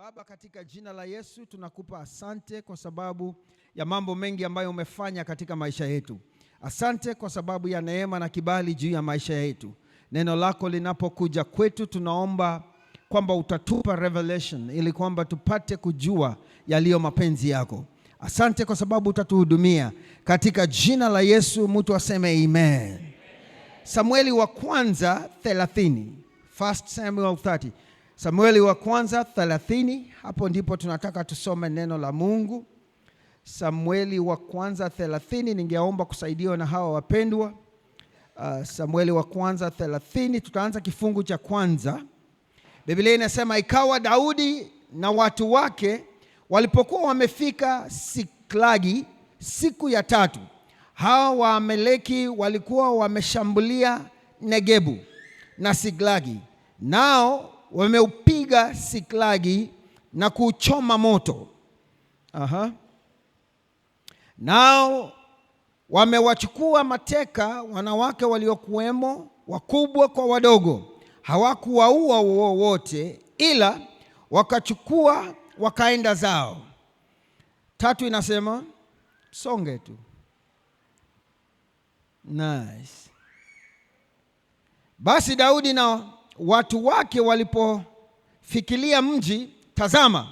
Baba, katika jina la Yesu tunakupa asante kwa sababu ya mambo mengi ambayo umefanya katika maisha yetu. Asante kwa sababu ya neema na kibali juu ya maisha yetu. Neno lako linapokuja kwetu, tunaomba kwamba utatupa revelation ili kwamba tupate kujua yaliyo mapenzi yako. Asante kwa sababu utatuhudumia. Katika jina la Yesu mtu aseme amen. Samueli wa kwanza 30. 1 Samuel 30. Samueli wa kwanza 30, hapo ndipo tunataka tusome neno la Mungu. Samueli wa kwanza 30, ningeomba kusaidiwa na hawa wapendwa. Samueli wa kwanza 30, tutaanza kifungu cha kwanza. Biblia inasema, ikawa Daudi na watu wake walipokuwa wamefika Siklagi siku ya tatu, hawa Waamaleki walikuwa wameshambulia Negebu na Siklagi, nao wameupiga Siklagi na kuchoma moto. Nao wamewachukua mateka wanawake waliokuwemo, wakubwa kwa wadogo. Hawakuwaua wote, ila wakachukua wakaenda zao. 3 inasema, songe tu. Nice. Basi Daudi na watu wake walipofikilia mji, tazama,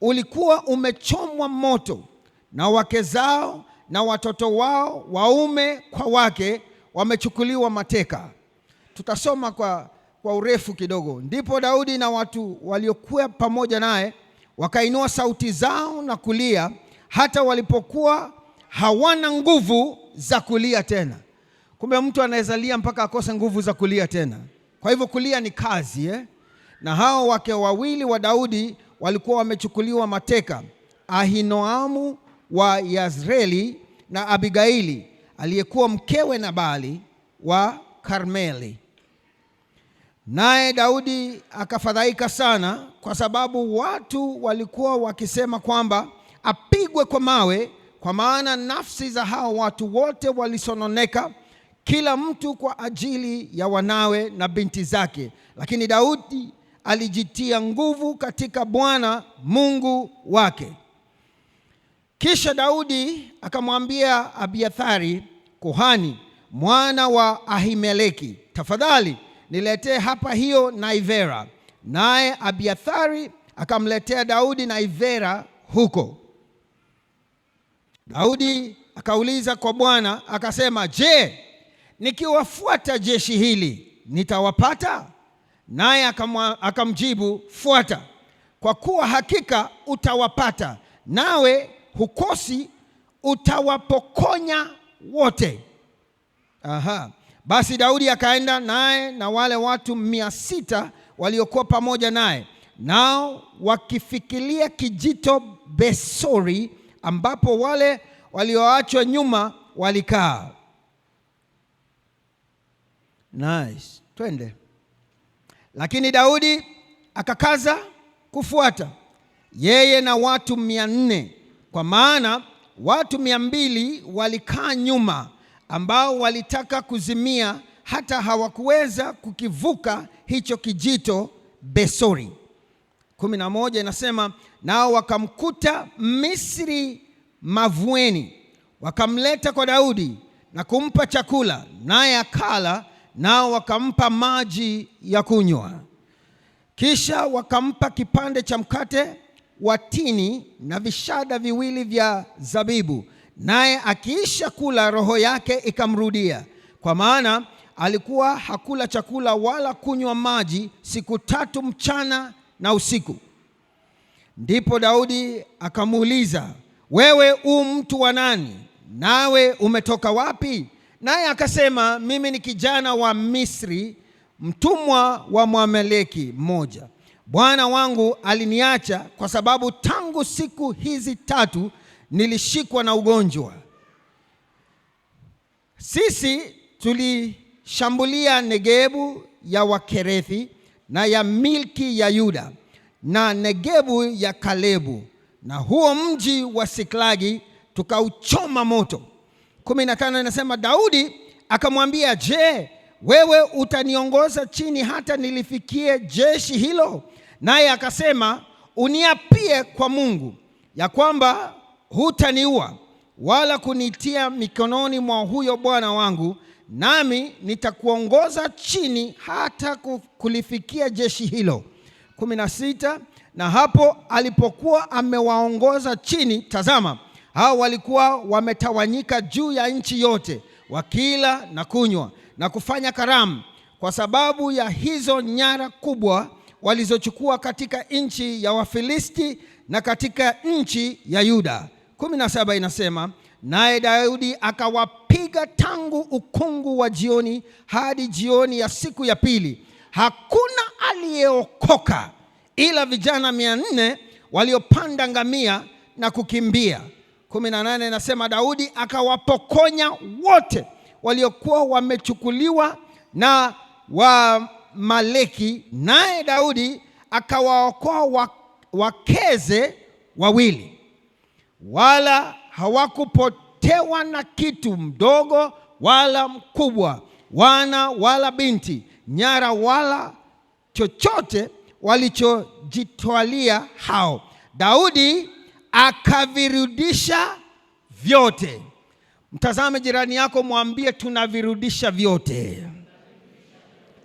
ulikuwa umechomwa moto, na wake zao na watoto wao waume kwa wake wamechukuliwa mateka. Tutasoma kwa urefu kidogo. Ndipo Daudi na watu waliokuwa pamoja naye wakainua sauti zao na kulia, hata walipokuwa hawana nguvu za kulia tena. Kumbe mtu anaweza lia mpaka akose nguvu za kulia tena. Kwa hivyo kulia ni kazi Na hao wake wawili wa Daudi walikuwa wamechukuliwa mateka, Ahinoamu wa Yazreeli na Abigaili aliyekuwa mkewe Nabali wa Karmeli. Naye Daudi akafadhaika sana, kwa sababu watu walikuwa wakisema kwamba apigwe kwa mawe, kwa maana nafsi za hao watu wote walisononeka, kila mtu kwa ajili ya wanawe na binti zake. Lakini Daudi alijitia nguvu katika Bwana Mungu wake. Kisha Daudi akamwambia Abiathari kuhani, mwana wa Ahimeleki, tafadhali niletee hapa hiyo naivera. Naye Abiathari akamletea Daudi naivera huko. Daudi akauliza kwa Bwana akasema, je, nikiwafuata jeshi hili nitawapata? Naye akamjibu, fuata, kwa kuwa hakika utawapata, nawe hukosi, utawapokonya wote. Basi Daudi akaenda naye na wale watu 600 waliokuwa pamoja naye, nao wakifikilia kijito Besori, ambapo wale walioachwa nyuma walikaa. Nice. Twende. Lakini Daudi akakaza kufuata, yeye na watu 400, kwa maana watu 200 walikaa nyuma, ambao walitaka kuzimia, hata hawakuweza kukivuka hicho kijito Besori. 11 inasema, nao wakamkuta Misri mavueni, wakamleta kwa Daudi na kumpa chakula, naye akala, nao wakampa maji ya kunywa. Kisha wakampa kipande cha mkate wa tini na vishada 2 vya zabibu, naye akiisha kula roho yake ikamrudia, kwa maana alikuwa hakula chakula wala kunywa maji siku 3 mchana na usiku. Ndipo Daudi akamuuliza, wewe mtu wa nani? Nawe umetoka wapi? Naye akasema, mimi ni kijana wa Misri, mtumwa wa Mwamaleki mmoja. Bwana wangu aliniacha kwa sababu tangu siku hizi 3 nilishikwa na ugonjwa. Sisi tulishambulia Negebu ya Wakerethi na ya milki ya Yuda na Negebu ya Kalebu, na huo mji wa Siklagi tukauchoma moto. 15 inasema, Daudi akamwambia, je, wewe utaniongoza chini hata nilifikie jeshi hilo? Naye akasema, uniapie kwa Mungu ya kwamba hutaniua wala kunitia mikononi mwa huyo bwana wangu, nami nitakuongoza chini hata kulifikia jeshi hilo. 16. Na hapo alipokuwa amewaongoza chini, tazama, hao walikuwa wametawanyika juu ya nchi yote, wakila na kunywa na kufanya karamu, kwa sababu ya hizo nyara kubwa walizochukua katika nchi ya Wafilisti na katika nchi ya Yuda. 17 inasema, naye Daudi akawapiga tangu ukungu wa jioni hadi jioni ya siku ya pili. Hakuna aliyeokoka ila vijana 400 waliopanda ngamia na kukimbia. 18 inasema, Daudi akawapokonya wote waliokuwa wamechukuliwa na Wamaleki, naye Daudi akawaokoa wakeze 2, wala hawakupotewa na kitu, mdogo wala mkubwa, wana wala binti, nyara wala chochote walichojitwalia hao. Daudi akavirudisha vyote. Mtazame jirani yako, mwambie tunavirudisha vyote.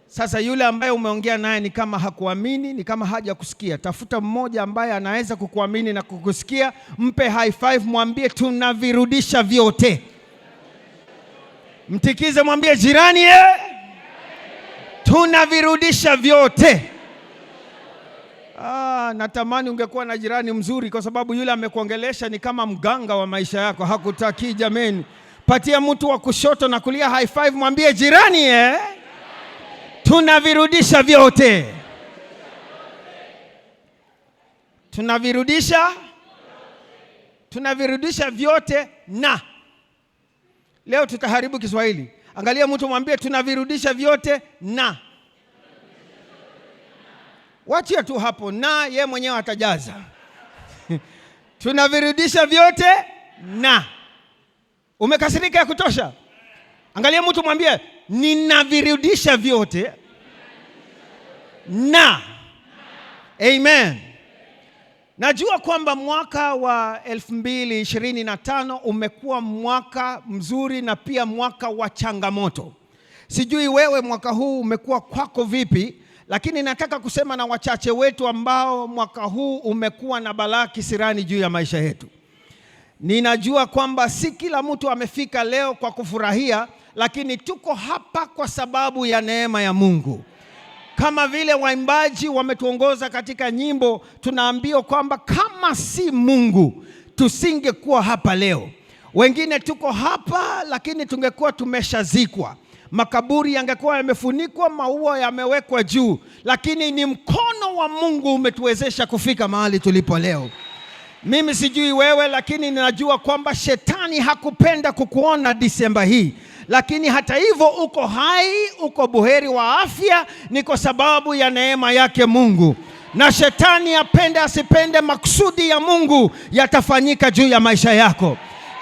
Sasa yule ambaye umeongea naye ni kama hakuamini, ni kama haja kusikia. Tafuta mmoja ambaye anaweza kukuamini na kukusikia, mpe high five, mwambie tunavirudisha vyote. Mtikize, mwambie jirani, tunavirudisha vyote. Natamani ungekuwa na jirani mzuri, kwa sababu yule amekuongelesha ni kama mganga wa maisha yako. Hakutaki jameni. Patia mtu wa kushoto na kulia high five, mwambie jirani, tunavirudisha vyote. Tunavirudisha vyote. Na leo tutaharibu Kiswahili. Angalia mtu, mwambie tunavirudisha vyote na. Wachia tu hapo, na ye mwenyewe atajaza. Tunavirudisha vyote na. Umekasirika ya kutosha? Angalia mtu, mwambie ninavirudisha vyote na. Amen. Najua kwamba mwaka wa 2025 umekuwa mwaka mzuri na pia mwaka wa changamoto. Sijui wewe mwaka huu umekuwa kwako vipi, lakini nataka kusema na wachache wetu ambao mwaka huu umekuwa na balaa kisirani juu ya maisha yetu. Ninajua kwamba si kila mtu amefika leo kwa kufurahia, lakini tuko hapa kwa sababu ya neema ya Mungu. Kama vile waimbaji wametuongoza katika nyimbo, tunaambiwa kwamba kama si Mungu tusingekuwa hapa leo. Wengine tuko hapa lakini tungekuwa tumeshazikwa. Makaburi yangekuwa yamefunikwa, maua yamewekwa juu, lakini ni mkono wa Mungu umetuwezesha kufika mahali tulipo leo. Mimi sijui wewe, lakini ninajua kwamba shetani hakupenda kukuona Disemba hii. Lakini hata hivyo uko hai, uko buheri wa afya, ni kwa sababu ya neema yake Mungu. Na shetani apende asipende, makusudi ya Mungu yatafanyika juu ya maisha yako.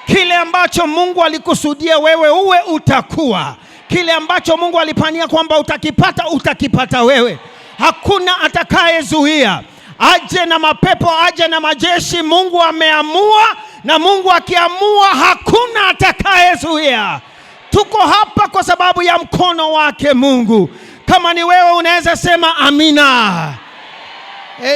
Kile ambacho Mungu alikusudia wewe uwe utakuwa. Kile ambacho Mungu alipania kwamba utakipata, utakipata wewe. Hakuna atakayezuia. Aje na mapepo, aje na majeshi, Mungu ameamua, na Mungu akiamua hakuna atakayezuia. Tuko hapa kwa sababu ya mkono wake Mungu. Kama ni wewe unaweza sema amina.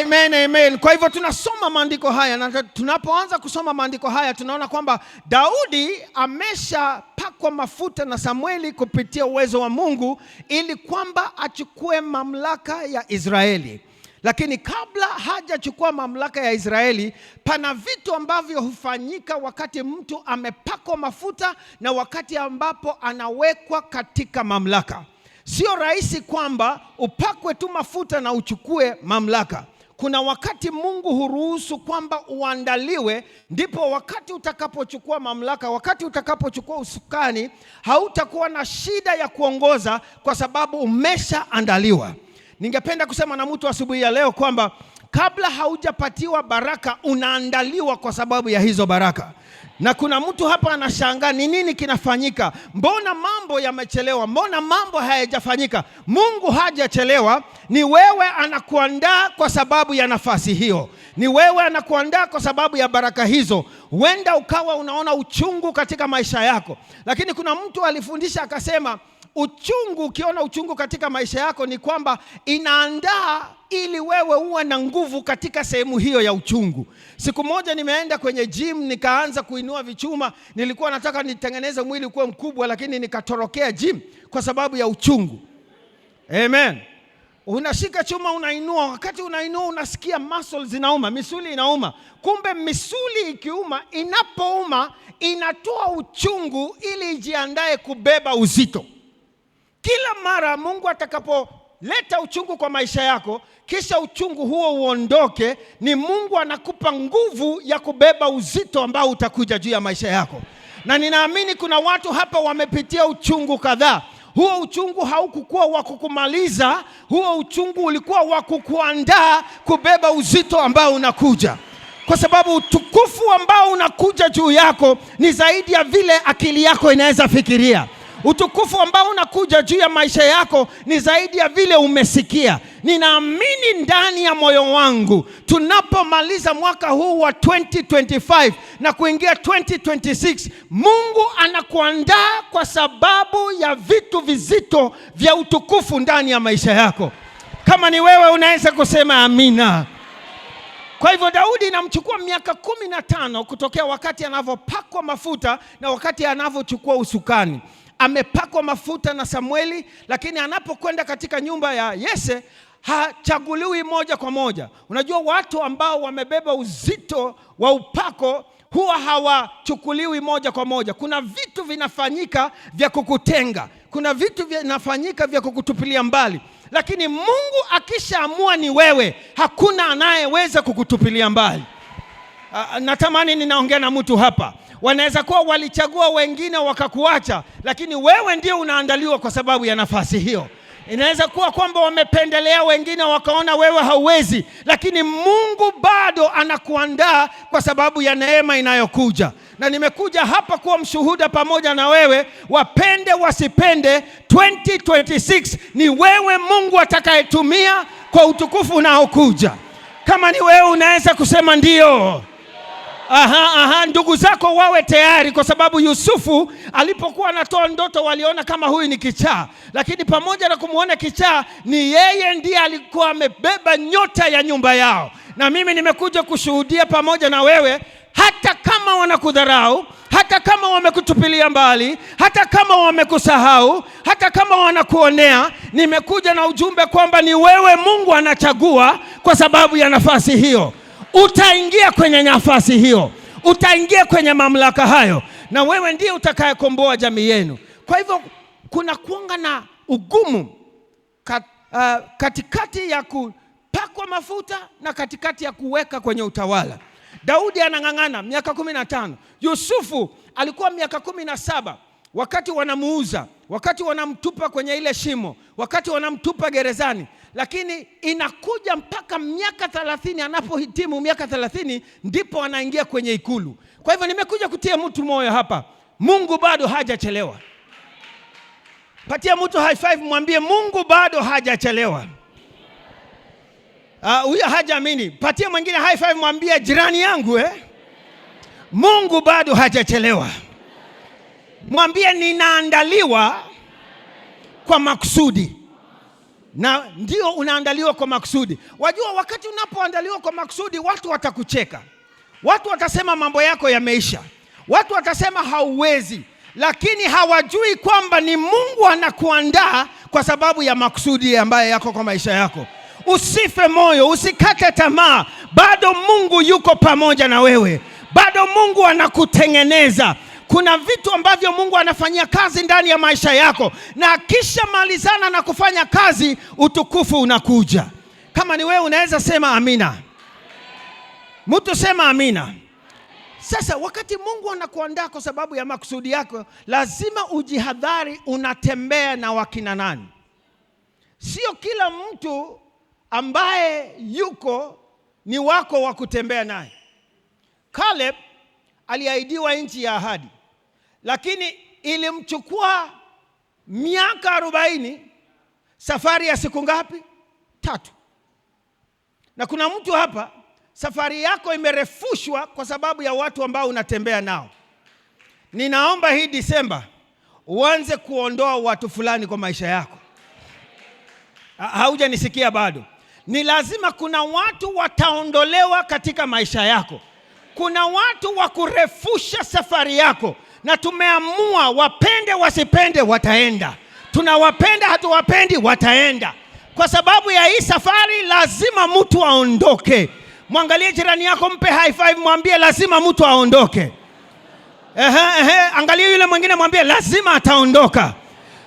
Amen, amen. Kwa hivyo tunasoma maandiko haya, na tunapoanza kusoma maandiko haya tunaona kwamba Daudi ameshapakwa mafuta na Samueli kupitia uwezo wa Mungu ili kwamba achukue mamlaka ya Israeli. Lakini kabla hajachukua mamlaka ya Israeli, pana vitu ambavyo hufanyika wakati mtu amepakwa mafuta na wakati ambapo anawekwa katika mamlaka. Sio rahisi kwamba upakwe tu mafuta na uchukue mamlaka. Kuna wakati Mungu huruhusu kwamba uandaliwe, ndipo wakati utakapochukua mamlaka, wakati utakapochukua usukani, hautakuwa na shida ya kuongoza kwa sababu umeshaandaliwa. Ningependa kusema na mtu asubuhi ya leo kwamba kabla haujapatiwa baraka unaandaliwa kwa sababu ya hizo baraka. Na kuna mtu hapa anashangaa ni nini kinafanyika? Mbona mambo yamechelewa? Mbona mambo hayajafanyika? Mungu hajachelewa, ni wewe anakuandaa kwa sababu ya nafasi hiyo. Ni wewe anakuandaa kwa sababu ya baraka hizo. Huenda ukawa unaona uchungu katika maisha yako, lakini kuna mtu alifundisha akasema, uchungu, ukiona uchungu katika maisha yako ni kwamba inaandaa ili wewe uwe na nguvu katika sehemu hiyo ya uchungu. Siku moja nimeenda kwenye gym nikaanza kuinua vichuma. Nilikuwa nataka nitengeneze mwili kuwa mkubwa, lakini nikatorokea gym kwa sababu ya uchungu. Amen. Unashika chuma unainua, wakati unainua unasikia muscles zinauma, misuli inauma. Kumbe misuli ikiuma, inapouma inatoa uchungu ili ijiandae kubeba uzito. Kila mara Mungu atakapoleta uchungu kwa maisha yako, kisha uchungu huo uondoke, ni Mungu anakupa nguvu ya kubeba uzito ambao utakuja juu ya maisha yako. Na ninaamini kuna watu hapa wamepitia uchungu kadhaa. Huo uchungu haukukuwa wa kukumaliza, huo uchungu ulikuwa wa kukuandaa kubeba uzito ambao unakuja. Kwa sababu utukufu ambao unakuja juu yako ni zaidi ya vile akili yako inaweza fikiria. Utukufu ambao unakuja juu ya maisha yako ni zaidi ya vile umesikia. Ninaamini ndani ya moyo wangu tunapomaliza mwaka huu wa 2025 na kuingia 2026, Mungu anakuandaa kwa sababu ya vitu vizito vya utukufu ndani ya maisha yako. Kama ni wewe unaweza kusema amina. Kwa hivyo Daudi inamchukua miaka 15 kutokea wakati anavyopakwa mafuta na wakati anavyochukua usukani. Amepakwa mafuta na Samueli, lakini anapokwenda katika nyumba ya Yese hachaguliwi moja kwa moja. Unajua watu ambao wamebeba uzito wa upako huwa hawachukuliwi moja kwa moja. Kuna vitu vinafanyika vya kukutenga, kuna vitu vinafanyika vya kukutupilia mbali. Lakini Mungu akishaamua ni wewe, hakuna anayeweza kukutupilia mbali. Natamani ninaongea na mtu hapa. Wanaweza kuwa walichagua wengine wakakuacha, lakini wewe ndio unaandaliwa kwa sababu ya nafasi hiyo. Inaweza kuwa kwamba wamependelea wengine wakaona wewe hauwezi, lakini Mungu bado anakuandaa kwa sababu ya neema inayokuja. Na nimekuja hapa kuwa mshuhuda pamoja na wewe, wapende wasipende, 2026 ni wewe Mungu atakayetumia kwa utukufu unaokuja. Kama ni wewe unaweza kusema ndio. Ndugu zako wawe tayari, kwa sababu Yusufu alipokuwa anatoa ndoto waliona kama huyu ni kichaa, lakini pamoja na kumuona kichaa, ni yeye ndiye alikuwa amebeba nyota ya nyumba yao. Na mimi nimekuja kushuhudia pamoja na wewe, hata kama wanakudharau, hata kama wamekutupilia mbali, hata kama wamekusahau, hata kama wanakuonea, nimekuja na ujumbe kwamba ni wewe Mungu anachagua kwa sababu ya nafasi hiyo. Utaingia kwenye nafasi hiyo, utaingia kwenye mamlaka hayo, na wewe ndiye utakayekomboa jamii yenu. Kwa hivyo kuna kuanga na ugumu katikati ya kupakwa mafuta na katikati ya kuweka kwenye utawala. Daudi anang'ang'ana miaka 15. Yusufu alikuwa miaka 17 wakati wanamuuza, wakati wanamtupa kwenye ile shimo, wakati wanamtupa gerezani. Lakini inakuja mpaka miaka 30, anapohitimu miaka 30 ndipo anaingia kwenye ikulu. Kwa hivyo nimekuja kutia mtu moyo hapa, Mungu bado hajachelewa. Patia mtu high five, mwambie Mungu bado hajachelewa. Huyo hajaamini. Patia mwingine high five, mwambie jirani yangu Mungu bado hajachelewa. Mwambie ninaandaliwa kwa makusudi. Na ndio unaandaliwa kwa makusudi. Wajua wakati unapoandaliwa kwa makusudi, watu watakucheka. Watu watasema mambo yako yameisha. Watu watasema hauwezi. Lakini hawajui kwamba ni Mungu anakuandaa kwa sababu ya makusudi ambayo yako kwa maisha yako. Usife moyo, usikate tamaa. Bado Mungu yuko pamoja na wewe. Bado Mungu anakutengeneza. Kuna vitu ambavyo Mungu anafanyia kazi ndani ya maisha yako, na akisha malizana na kufanya kazi, utukufu unakuja. Kama ni wewe unaweza sema amina. Mtu sema amina. Sasa wakati Mungu anakuandaa kwa sababu ya makusudi yako, lazima ujihadhari unatembea na wakina nani. Sio kila mtu ambaye yuko ni wako wa kutembea naye. Caleb aliahidiwa nchi ya ahadi, lakini ilimchukua miaka 40, safari ya siku ngapi? 3. Na kuna mtu hapa, safari yako imerefushwa kwa sababu ya watu ambao unatembea nao. Ninaomba hii Disemba uanze kuondoa watu fulani kwa maisha yako. Haujanisikia bado? Ni lazima kuna watu wataondolewa katika maisha yako. Kuna watu wa kurefusha safari yako, na tumeamua wapende wasipende wataenda. Tunawapenda hatuwapendi wataenda. Kwa sababu ya hii safari lazima mtu aondoke. Mwangalie jirani yako, mpe high five, mwambie lazima mtu aondoke. Angalia yule mwingine, mwambie lazima ataondoka.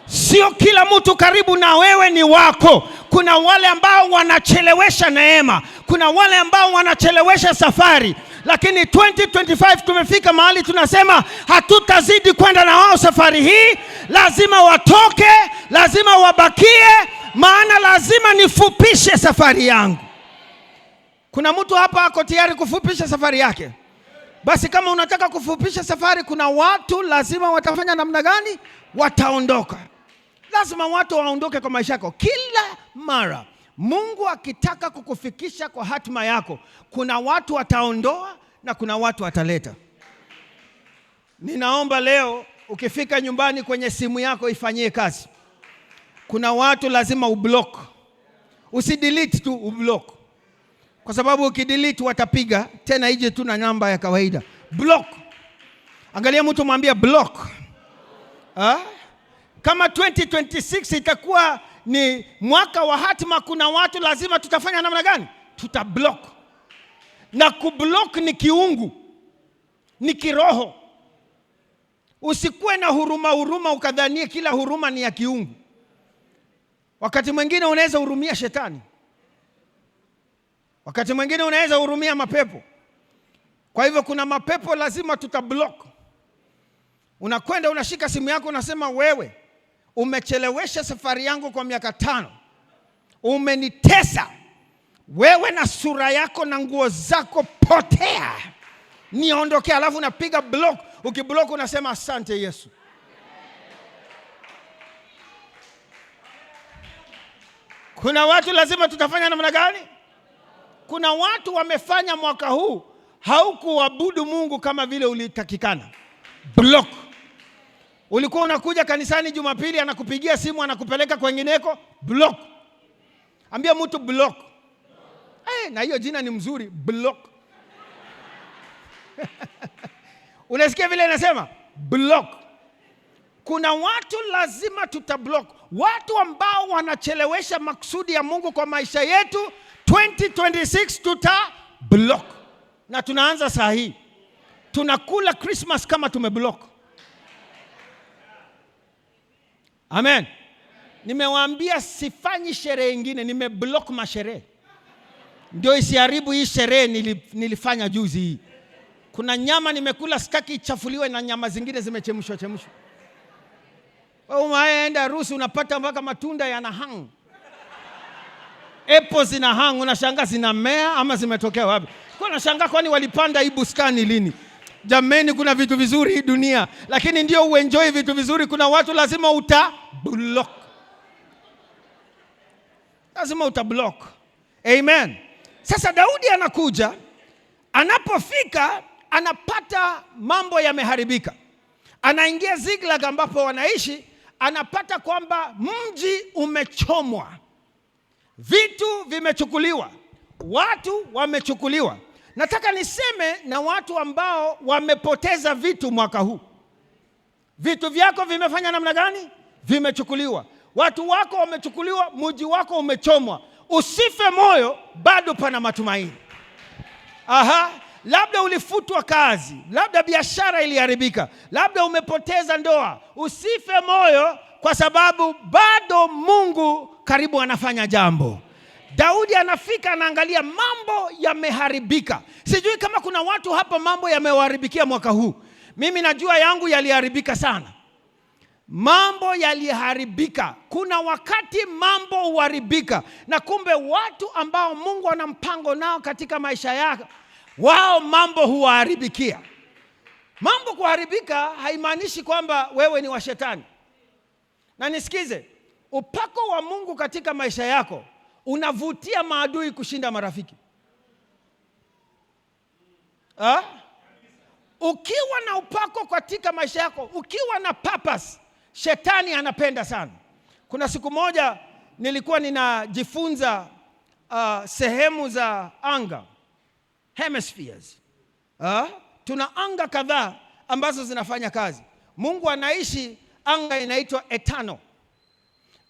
Sio kila mtu karibu na wewe ni wako. Kuna wale ambao wanachelewesha neema, kuna wale ambao wanachelewesha safari. Lakini 2025 tumefika mahali tunasema hatutazidi kwenda na wao safari hii. Lazima watoke, lazima wabakie, maana lazima nifupishe safari yangu. Kuna mtu hapa ako tayari kufupisha safari yake? Basi kama unataka kufupisha safari, kuna watu lazima watafanya namna gani? Wataondoka. Lazima watu waondoke kwa maisha yako. Kila mara Mungu akitaka kukufikisha kwa hatima yako, kuna watu wataondoa na kuna watu wataleta. Ninaomba leo ukifika nyumbani, kwenye simu yako ifanyie kazi. Kuna watu lazima ublock. Usidelete tu, ublock. Kwa sababu ukidelete watapiga tena, ije tu na namba ya kawaida. Block. Angalia mtu, mwambie block. Kama 2026 itakuwa ni mwaka wa hatima, kuna watu lazima tutafanya namna gani? Tutablock. Na kublock ni kiungu, ni kiroho. Usikuwe na huruma ukadhania kila huruma ni ya kiungu. Wakati mwingine unaweza hurumia shetani, wakati mwingine unaweza hurumia mapepo. Kwa hivyo kuna mapepo lazima tutablock. Unakwenda unashika simu yako unasema, wewe umechelewesha safari yangu kwa miaka 5. Umenitesa. Wewe na sura yako na nguo zako, potea. Niondoke. Alafu unapiga block. Ukiblock unasema asante Yesu. Kuna watu lazima tutafanya namna gani? Kuna watu wamefanya mwaka huu haukuabudu Mungu kama vile ulitakikana. Block. Ulikuwa unakuja kanisani Jumapili, anakupigia simu anakupeleka kwengineko. Block. Ambia mtu block. Na hiyo jina ni mzuri, block. Unasikia vile inasema? Block. Kuna watu lazima tutablock. Watu ambao wanachelewesha maksudi ya Mungu kwa maisha yetu, 2026 tutablock. Na tunaanza saa hii. Tunakula Christmas kama tumeblock. Amen. Nimewaambia sifanyi sherehe nyingine, nimeblock masherehe. Ndio isiharibu hii sherehe nilifanya juzi hii. Kuna nyama nimekula, sitaki ichafuliwe na nyama zingine zimechemshwa. Wewe unaenda harusi unapata mpaka matunda yana hang. Apples zina hang, unashangaa zinamea ama zimetokea wapi? Kwa unashangaa kwani walipanda hii bustani lini? Jameni, kuna vitu vizuri hii dunia, lakini ndio uenjoy vitu vizuri, kuna watu lazima utablock. Lazima utablock. Amen. Sasa Daudi anakuja, anapofika anapata mambo yameharibika. Anaingia Ziklag ambapo wanaishi, anapata kwamba mji umechomwa. Vitu vimechukuliwa, watu wamechukuliwa. Nataka niseme na watu ambao wamepoteza vitu mwaka huu. Vitu vyako vimefanya namna gani? Vimechukuliwa. Watu wako wamechukuliwa, mji wako umechomwa. Usife moyo, bado pana matumaini. Labda ulifutwa kazi, labda biashara iliharibika, labda umepoteza ndoa. Usife moyo, kwa sababu bado Mungu karibu anafanya jambo. Daudi anafika, anaangalia mambo yameharibika. Sijui kama kuna watu hapa mambo yamewaharibikia mwaka huu. Mimi najua yangu yaliharibika sana. mambo yaliharibika. Kuna wakati mambo huharibika, na kumbe watu ambao Mungu ana mpango nao katika maisha yako, wao mambo huharibikia. Mambo kuharibika haimaanishi kwamba wewe ni wa shetani. Na nisikize, upako wa Mungu katika maisha yako unavutia maadui kushinda marafiki. Ukiwa na upako katika maisha yako, ukiwa na purpose, shetani anapenda sana. Kuna siku moja nilikuwa ninajifunza sehemu za anga, hemispheres. Tuna anga kadhaa ambazo zinafanya kazi. Mungu anaishi anga inaitwa etano.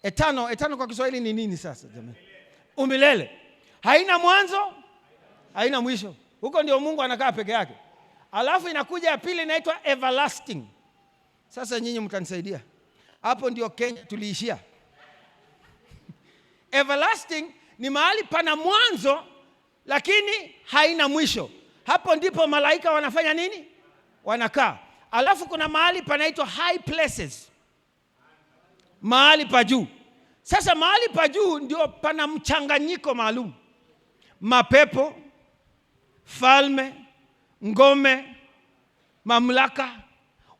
Etano kwa Kiswahili ni nini sasa jamani? Umilele. Haina mwanzo, haina mwisho. Huko ndio Mungu anakaa peke yake. Alafu inakuja ya pili inaitwa everlasting. Sasa nyinyi mtanisaidia. Hapo ndio Kenya tuliishia. Everlasting ni mahali pana mwanzo lakini haina mwisho. Hapo ndipo malaika wanafanya nini? Wanakaa. Alafu kuna mahali panaitwa high places, mahali pa juu. Sasa mahali pa juu ndio pana mchanganyiko maalum. Mapepo, falme, ngome, mamlaka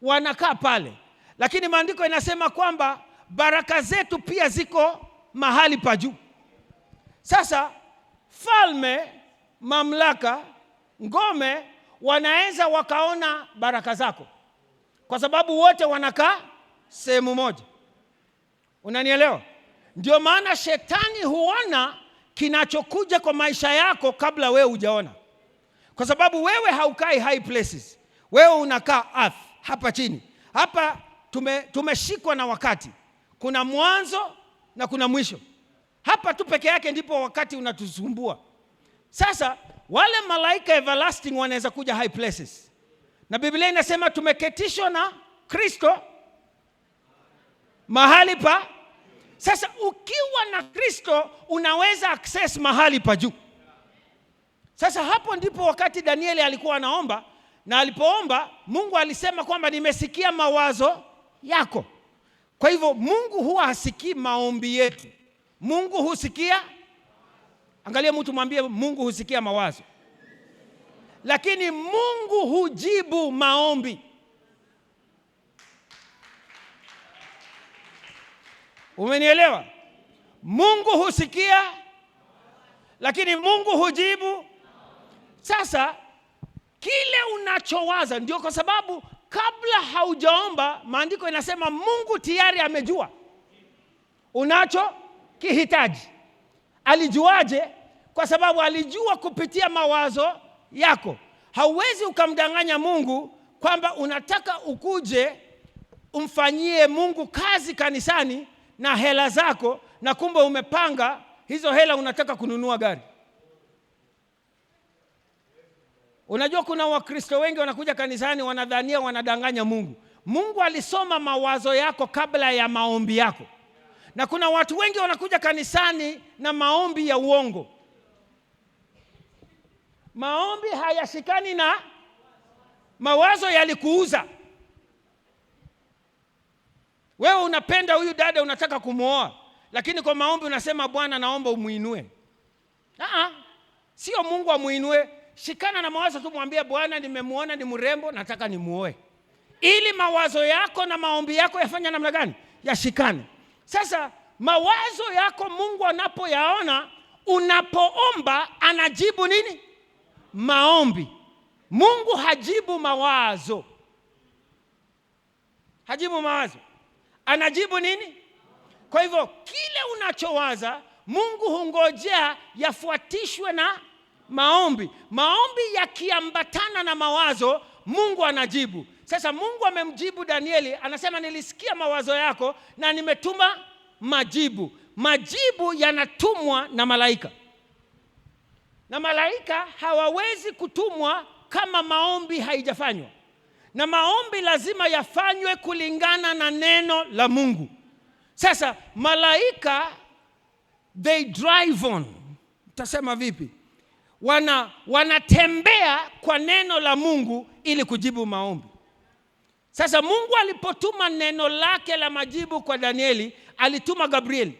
wanakaa pale. Lakini maandiko inasema kwamba baraka zetu pia ziko mahali pa juu. Sasa falme, mamlaka, ngome wanaweza wakaona baraka zako, kwa sababu wote wanakaa sehemu moja. Unanielewa? Ndio maana shetani huona kinachokuja kwa maisha yako kabla wewe hujaona. Kwa sababu wewe haukai high places. Wewe unakaa earth, hapa chini. Hapa tumeshikwa na wakati. Kuna mwanzo na kuna mwisho. Hapa tu peke yake ndipo wakati unatusumbua. Sasa wale malaika everlasting wanaweza kuja high places. Na Biblia inasema tumeketishwa na Kristo mahali pa. Sasa ukiwa na Kristo unaweza access mahali pa juu. Sasa hapo ndipo wakati Danieli alikuwa anaomba, na alipoomba Mungu alisema kwamba nimesikia mawazo yako. Kwa hivyo Mungu huwa hasikii maombi yetu. Mungu husikia. Angalia mtu mwambie Mungu husikia mawazo. Lakini Mungu hujibu maombi. Umenielewa? Mungu husikia, lakini Mungu hujibu. Sasa kile unachowaza, ndio kwa sababu kabla haujaomba maandiko inasema Mungu tayari amejua unachokihitaji. Alijuaje? Kwa sababu alijua kupitia mawazo yako. Hauwezi ukamdanganya Mungu kwamba unataka ukuje umfanyie Mungu kazi kanisani na hela zako, na kumbe umepanga hizo hela unataka kununua gari. Unajua kuna Wakristo wengi wanakuja kanisani wanadhania wanadanganya Mungu. Mungu alisoma mawazo yako kabla ya maombi yako. Na kuna watu wengi wanakuja kanisani na maombi ya uongo. Maombi hayashikani na mawazo yalikuuza. Wewe unapenda huyu dada, unataka kumuoa, lakini kwa maombi unasema Bwana naomba umuinue. Sio Mungu amuinue. Shikana na mawazo tu, mwambie Bwana nimemuona ni mrembo, nataka nimuoe. Ili mawazo yako na maombi yako yafanya namna gani? Yashikane. Sasa mawazo yako Mungu anapoyaona, unapoomba anajibu nini? Maombi. Mungu hajibu mawazo. Hajibu mawazo. Anajibu nini? Kwa hivyo kile unachowaza Mungu hungojea yafuatishwe na maombi. Maombi yakiambatana na mawazo, Mungu anajibu. Sasa Mungu amemjibu Danieli, anasema nilisikia mawazo yako na nimetuma majibu. Majibu yanatumwa na malaika. Na malaika hawawezi kutumwa kama maombi haijafanywa. Na maombi lazima yafanywe kulingana na neno la Mungu. Sasa malaika they drive on. Utasema vipi? Wanatembea kwa neno la Mungu ili kujibu maombi. Sasa Mungu alipotuma neno lake la majibu kwa Danieli, alituma Gabrieli.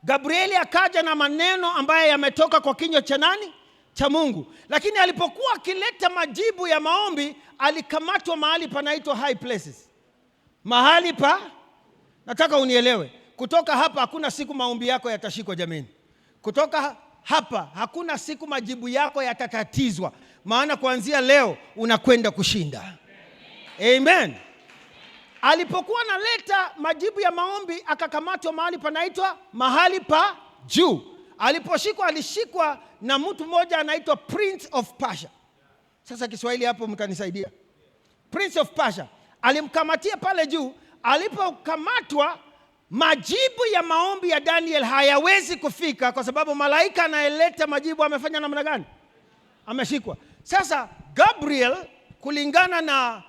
Gabrieli akaja na maneno ambayo yametoka kwa kinywa cha nani? Cha Mungu. Lakini alipokuwa akileta majibu ya maombi, alikamatwa mahali panaitwa high places. Mahali pa, nataka unielewe, kutoka hapa hakuna siku maombi yako yatashikwa jameni. Kutoka hapa hakuna siku majibu yako yatatatizwa. Maana kuanzia leo unakwenda kushinda. Amen. Alipokuwa analeta majibu ya maombi, akakamatwa mahali panaitwa mahali pa juu. Aliposhikwa, alishikwa na mtu mmoja anaitwa Prince of Persia. Sasa Kiswahili hapo mtanisaidia. Prince of Persia alimkamatia pale juu. Alipokamatwa, majibu ya maombi ya Daniel hayawezi kufika kwa sababu malaika anayeleta majibu amefanya namna gani? Ameshikwa. Sasa Gabriel, kulingana na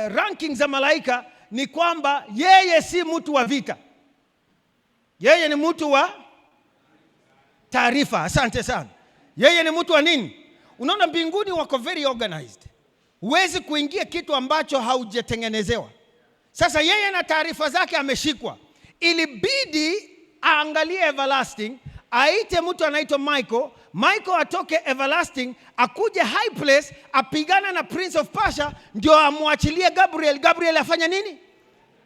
ranking za malaika, ni kwamba yeye si mtu wa vita. Yeye ni mtu wa taarifa. Asante sana. Yeye ni mtu wa nini? Unaona, mbinguni wako very organized. Huwezi kuingia kitu ambacho haujatengenezewa. Sasa yeye na taarifa zake ameshikwa. Ilibidi aangalie everlasting, aite mtu anaitwa Michael. Michael atoke everlasting, akuje high place, apigana na Prince of Persia, ndio amwachilie Gabriel. Gabriel afanya nini?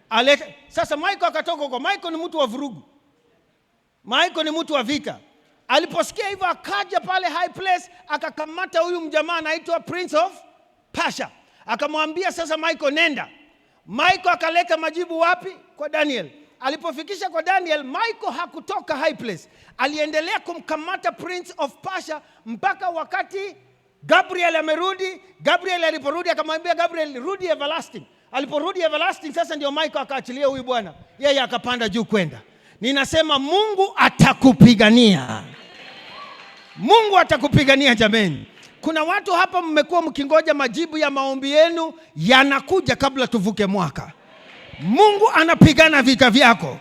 Alete. Sasa Michael akatoka huko. Michael ni mtu wa vurugu. Michael ni mtu wa vita. Aliposikia hivyo, akaja pale high place, akakamata huyu mjamaa anaitwa Prince of Persia. Akamwambia, sasa Michael, nenda. Michael akaleta majibu wapi? Kwa Daniel. Alipofikisha kwa Daniel, Michael hakutoka high place. Aliendelea kumkamata Prince of Persia mpaka wakati Gabriel amerudi. Gabriel aliporudi, akamwambia Gabriel, rudi everlasting. Aliporudi everlasting, sasa ndio Michael akaachilia huyu bwana. Yeye akapanda juu kwenda. Ninasema Mungu atakupigania. Mungu atakupigania jameni. Kuna watu hapa mmekuwa mkingoja majibu ya maombi yenu yanakuja kabla tuvuke mwaka. Mungu anapigana vita vyako.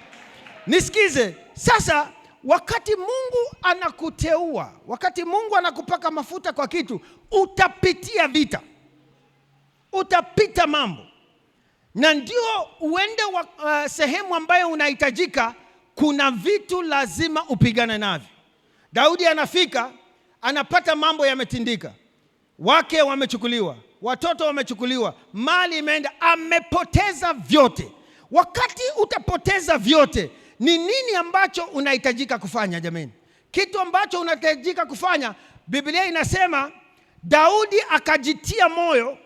Nisikize, sasa wakati Mungu anakuteua, wakati Mungu anakupaka mafuta kwa kitu, utapitia vita. Utapita mambo. Na ndio uende sehemu ambayo unahitajika, kuna vitu lazima upigane navyo. Daudi anafika, anapata mambo yametindika. Wake wamechukuliwa, watoto wamechukuliwa, mali imeenda, amepoteza vyote. Wakati utapoteza vyote, ni nini ambacho unahitajika kufanya jameni? Kitu ambacho unahitajika kufanya, Biblia inasema Daudi akajitia moyo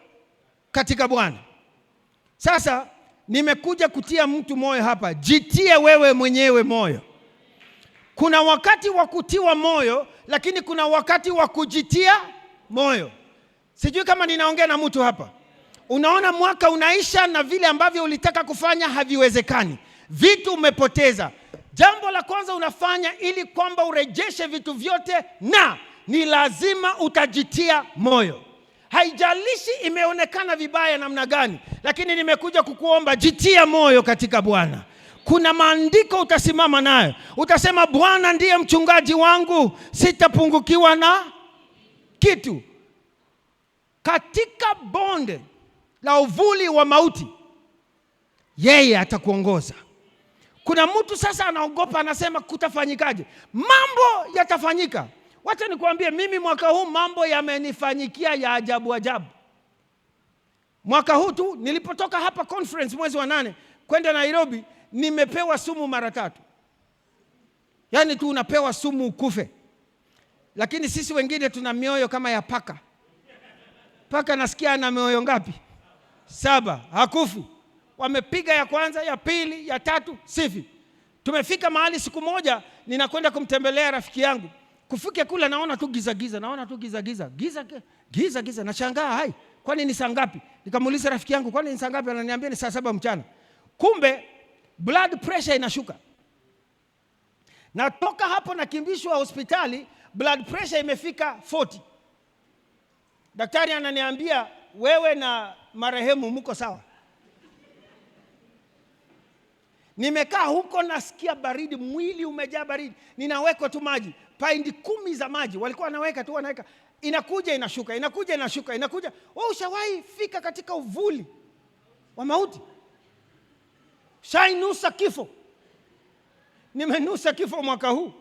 katika Bwana. Sasa nimekuja kutia mtu moyo hapa. Jitie wewe mwenyewe moyo. Kuna wakati wa kutiwa moyo, lakini kuna wakati wa kujitia moyo. Sijui kama ninaongea na mtu hapa. Unaona mwaka unaisha na vile ambavyo ulitaka kufanya haviwezekani. Vitu umepoteza. Jambo la kwanza unafanya ili kwamba urejeshe vitu vyote, na ni lazima utajitia moyo. Haijalishi imeonekana vibaya namna gani, lakini nimekuja kukuomba jitia moyo katika Bwana. Kuna maandiko utasimama nayo. Utasema Bwana ndiye mchungaji wangu, sitapungukiwa na kitu. Katika bonde la uvuli wa mauti, yeye atakuongoza. Kuna mtu sasa anaogopa, anasema kutafanyikaje? Mambo yatafanyika. Wacha nikwambie, mimi mwaka huu mambo yamenifanyikia ya ajabu ajabu. Mwaka huu tu nilipotoka hapa conference mwezi wa 8 kwenda Nairobi, nimepewa sumu mara 3. Yaani tu unapewa sumu ukufe. Lakini sisi wengine tuna mioyo kama ya paka. Paka nasikia ana mioyo ngapi? 7, hakufi. Wamepiga ya kwanza, ya pili, ya 3, sifi. Tumefika mahali siku moja ninakwenda kumtembelea rafiki yangu. Kufika kula naona tu giza giza, naona tu giza giza. Giza giza, nashangaa, hai. Kwani ni saa ngapi? Nikamuuliza rafiki yangu, kwani ni saa ngapi? Ananiambia ni saa 7 mchana. Kumbe blood pressure inashuka. Natoka hapo nakimbishwa hospitali, blood pressure imefika 40. Daktari ananiambia, wewe na marehemu mko sawa. Nimekaa huko nasikia baridi, mwili umejaa baridi. Ninawekwa tu maji, paindi 10 za maji. Walikuwa wanaweka tu, inakuja inashuka, inakuja inashuka, inakuja. Wewe ushawahi fika katika uvuli wa mauti. Shainusa kifo. Nimenusa kifo mwaka huu.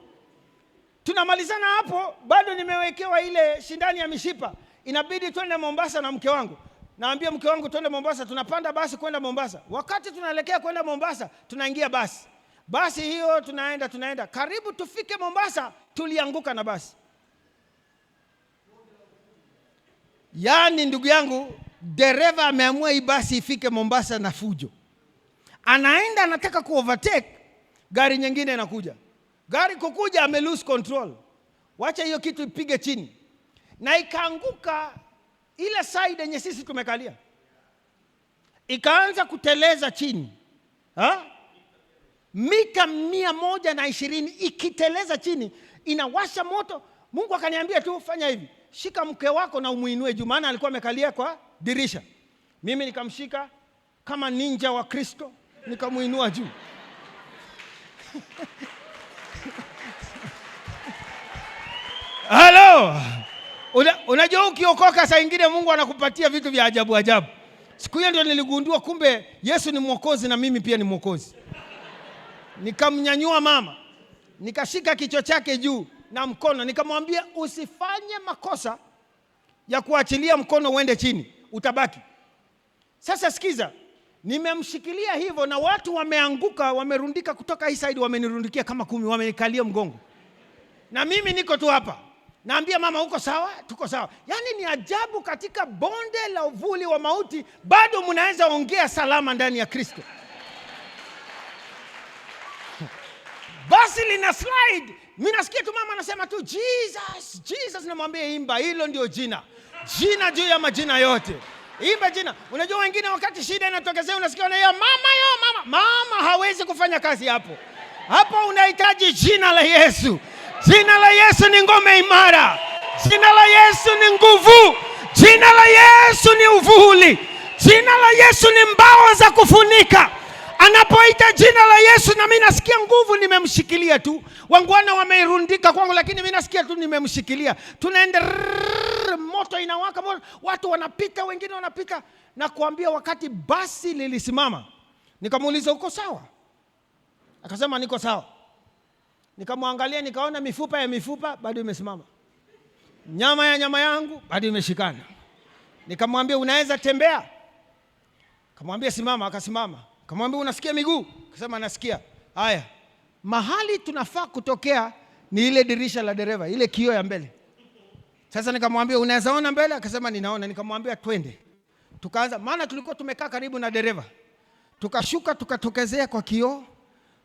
Tunamalizana hapo, bado nimewekewa ile shindani ya mishipa. Inabidi twende Mombasa na mke wangu. Naambia mke wangu twende Mombasa, tunapanda basi kwenda Mombasa. Wakati tunaelekea kwenda Mombasa, tunaingia basi. Basi hiyo tunaenda. Karibu tufike Mombasa, tulianguka na basi. Yaani ndugu yangu, dereva ameamua hii basi ifike Mombasa na fujo. Anaenda anataka kuovertake, gari nyingine inakuja. Gari kukuja ame lose control. Wacha hiyo kitu ipige chini. Na ikaanguka ile side yenye sisi tumekalia. Ikaanza kuteleza chini. Mita 120 ikiteleza chini, inawasha moto. Mungu akaniambia tu fanya hivi. Shika mke wako na umuinue juu, maana alikuwa amekalia kwa dirisha. Mimi nikamshika kama ninja wa Kristo, nikamuinua juu. Hello. Unajua ukiokoka saa nyingine Mungu anakupatia vitu vya ajabu ajabu. Siku hiyo ndio niligundua kumbe Yesu ni mwokozi na mimi pia ni mwokozi. Nikamnyanyua mama, nikashika kichwa chake juu na mkono, nikamwambia usifanye makosa ya kuachilia mkono uende chini, utabaki. Sasa sikiza, nimemshikilia hivyo na watu wameanguka, wamerundika kutoka hii side, wamenirundikia kama 10, wamenikalia mgongo. Na mimi niko tu hapa. Naambia mama uko sawa? Tuko sawa. Yaani ni ajabu, katika bonde la uvuli wa mauti bado mnaweza ongea salama ndani ya Kristo. Basi lina slide. Mimi nasikia tu mama anasema tu Jesus, Jesus, namwambia imba, hilo ndio jina. Jina juu ya majina yote. Imba jina. Unajua wengine wakati shida inatokezea unasikia wanalia mama. Mama hawezi kufanya kazi hapo. Hapo unahitaji jina la Yesu. Jina la Yesu ni ngome imara. Jina la Yesu ni nguvu. Jina la Yesu ni uvuli. Jina la Yesu ni mbawa za kufunika. Anapoita jina la Yesu na mimi nasikia nguvu, nimemshikilia tu. Wangwana wameirundika kwangu, lakini mimi nasikia tu nimemshikilia. Tunaenda, moto inawaka, watu wanapita, wengine wanapita. Na kuambia wakati basi lilisimama, nikamuuliza uko sawa? Akasema niko sawa. Nikamwangalia, nikaona mifupa ya mifupa bado imesimama. Nyama ya nyama yangu bado imeshikana. Nikamwambia unaweza tembea? Akamwambia simama, akasimama. Akamwambia unasikia miguu? Akasema nasikia. Haya. Mahali tunafaa kutokea ni ile dirisha la dereva, ile kioo ya mbele. Sasa nikamwambia unaweza ona mbele? Akasema ninaona. Nikamwambia twende. Tukaanza, maana tulikuwa tumekaa karibu na dereva. Tukashuka, tukatokezea kwa kioo.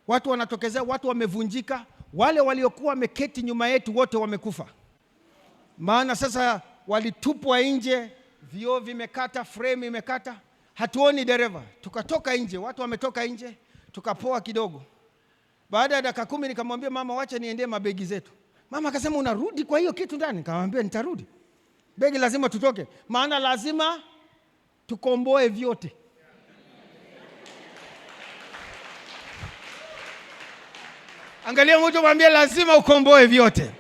Watu wanatokezea, watu wamevunjika. Wale waliokuwa wameketi nyuma yetu wote wamekufa. Maana sasa walitupwa nje, vioo vimekata, frame imekata. Hatuoni dereva. Tukatoka nje, watu wametoka nje, tukapoa kidogo. Baada ya dakika 10 nikamwambia mama wacha niendee mabegi zetu. Mama akasema unarudi kwa hiyo kitu ndani? Nikamwambia nitarudi. Begi lazima tutoke, maana lazima tukomboe vyote. Angalia mtu mwambie lazima ukomboe vyote.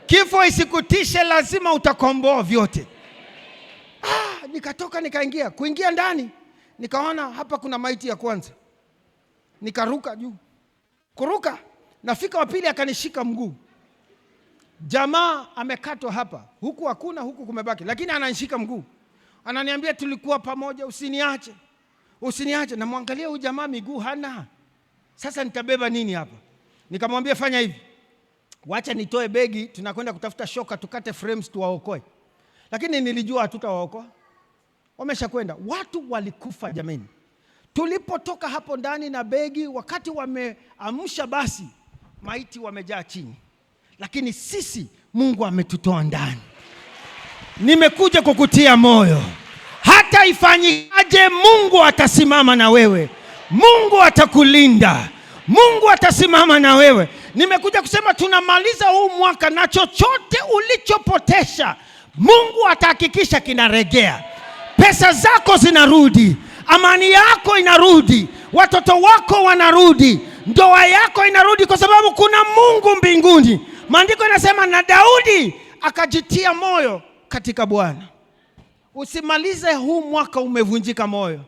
Kifo isikutishe, lazima utakomboa vyote. Nikatoka nikaingia. Kuingia ndani nikaona hapa kuna maiti ya kwanza. Nikaruka juu. Kuruka, nafika wa pili akanishika mguu. Jamaa amekatwa hapa. Huku hakuna, huku kumebaki, lakini ananishika mguu. Ananiambia tulikuwa pamoja, usiniache. Usiniache. Na muangalia huyu jamaa miguu hana. Sasa nitabeba nini hapa? Nikamwambia fanya hivi. Wacha nitoe begi, tunakwenda kutafuta shoka tukate frames tuwaokoe. Lakini nilijua hatutawaokoa. Wameshakwenda. Watu walikufa jameni. Tulipotoka hapo ndani na begi, wakati wameamsha basi, maiti wamejaa chini. Lakini sisi Mungu ametutoa ndani. Nimekuja kukutia moyo. Hata ifanyikaje, Mungu atasimama na wewe. Mungu atakulinda. Mungu atasimama na wewe. Nimekuja kusema tunamaliza huu mwaka na chochote ulichopotesha, Mungu atahakikisha kinarejea. Pesa zako zinarudi, amani yako inarudi, watoto wako wanarudi, ndoa yako inarudi, kwa sababu kuna Mungu mbinguni. Maandiko yanasema na Daudi akajitia moyo katika Bwana. Usimalize huu mwaka umevunjika moyo.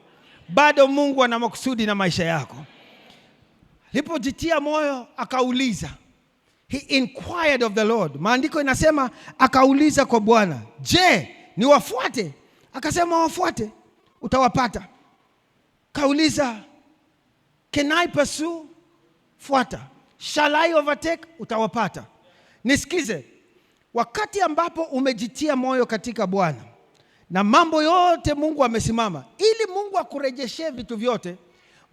bado Mungu ana makusudi na maisha yako. Alipojitia moyo akauliza, he inquired of the Lord. Maandiko inasema akauliza kwa Bwana, je, niwafuate? Akasema wafuate, utawapata. Kauliza, can I pursue? Fuata. Shall I overtake? Utawapata. Nisikize, wakati ambapo umejitia moyo katika Bwana na mambo yote Mungu amesimama, ili Mungu akurejeshe vitu vyote,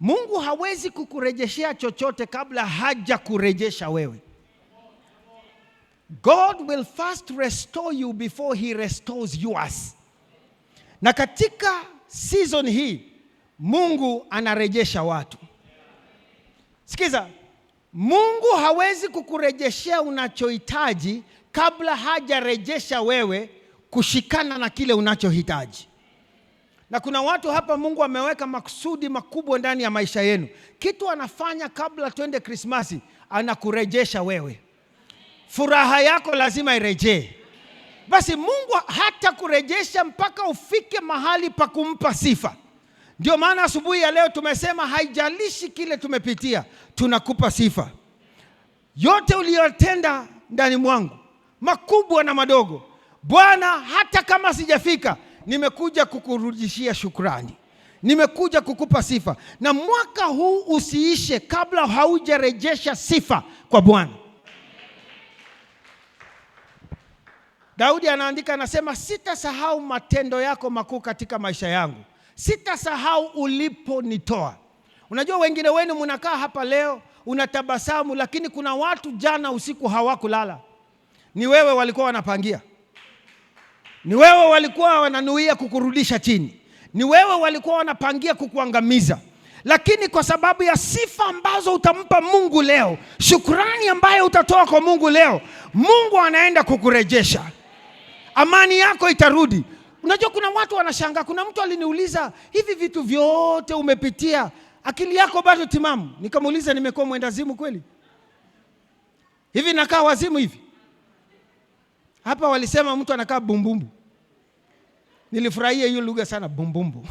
Mungu hawezi kukurejeshea chochote kabla haja kurejesha wewe. God will first restore you before he restores yours. Na katika season hii Mungu anarejesha watu. Sikiza, Mungu hawezi kukurejeshea unachohitaji kabla hajarejesha wewe kushikana na kile unachohitaji. Na kuna watu hapa Mungu ameweka makusudi makubwa ndani ya maisha yenu. Kitu anafanya kabla twende Krismasi, anakurejesha wewe. Furaha yako lazima irejee. Basi Mungu hata kurejesha mpaka ufike mahali pa kumpa sifa. Ndio maana asubuhi ya leo tumesema haijalishi kile tumepitia, tunakupa sifa. Yote uliyotenda ndani mwangu, makubwa na madogo, Bwana, hata kama sijafika, nimekuja kukurudishia shukrani. Nimekuja kukupa sifa. Na mwaka huu usiishe kabla haujarejesha sifa kwa Bwana. Daudi anaandika, anasema, sitasahau matendo yako makuu katika maisha yangu. Sitasahau uliponitoa. Unajua wengine wenu mnakaa hapa leo unatabasamu, lakini kuna watu jana usiku hawakulala. Ni wewe walikuwa wanapangia. Ni wewe walikuwa wananuia kukurudisha chini. Ni wewe walikuwa wanapangia kukuangamiza. Lakini kwa sababu ya sifa ambazo utampa Mungu leo, shukrani ambayo utatoa kwa Mungu leo, Mungu anaenda kukurejesha. Amani yako itarudi. Unajua kuna watu wanashangaa. Kuna mtu aliniuliza, hivi vitu vyote umepitia, akili yako bado timamu? Nikamuuliza, nimekuwa mwendazimu kweli? Hivi nakaa wazimu hivi? Hapa walisema mtu anakaa bumbumbu. Nilifurahia hiyo lugha sana, bumbumbu.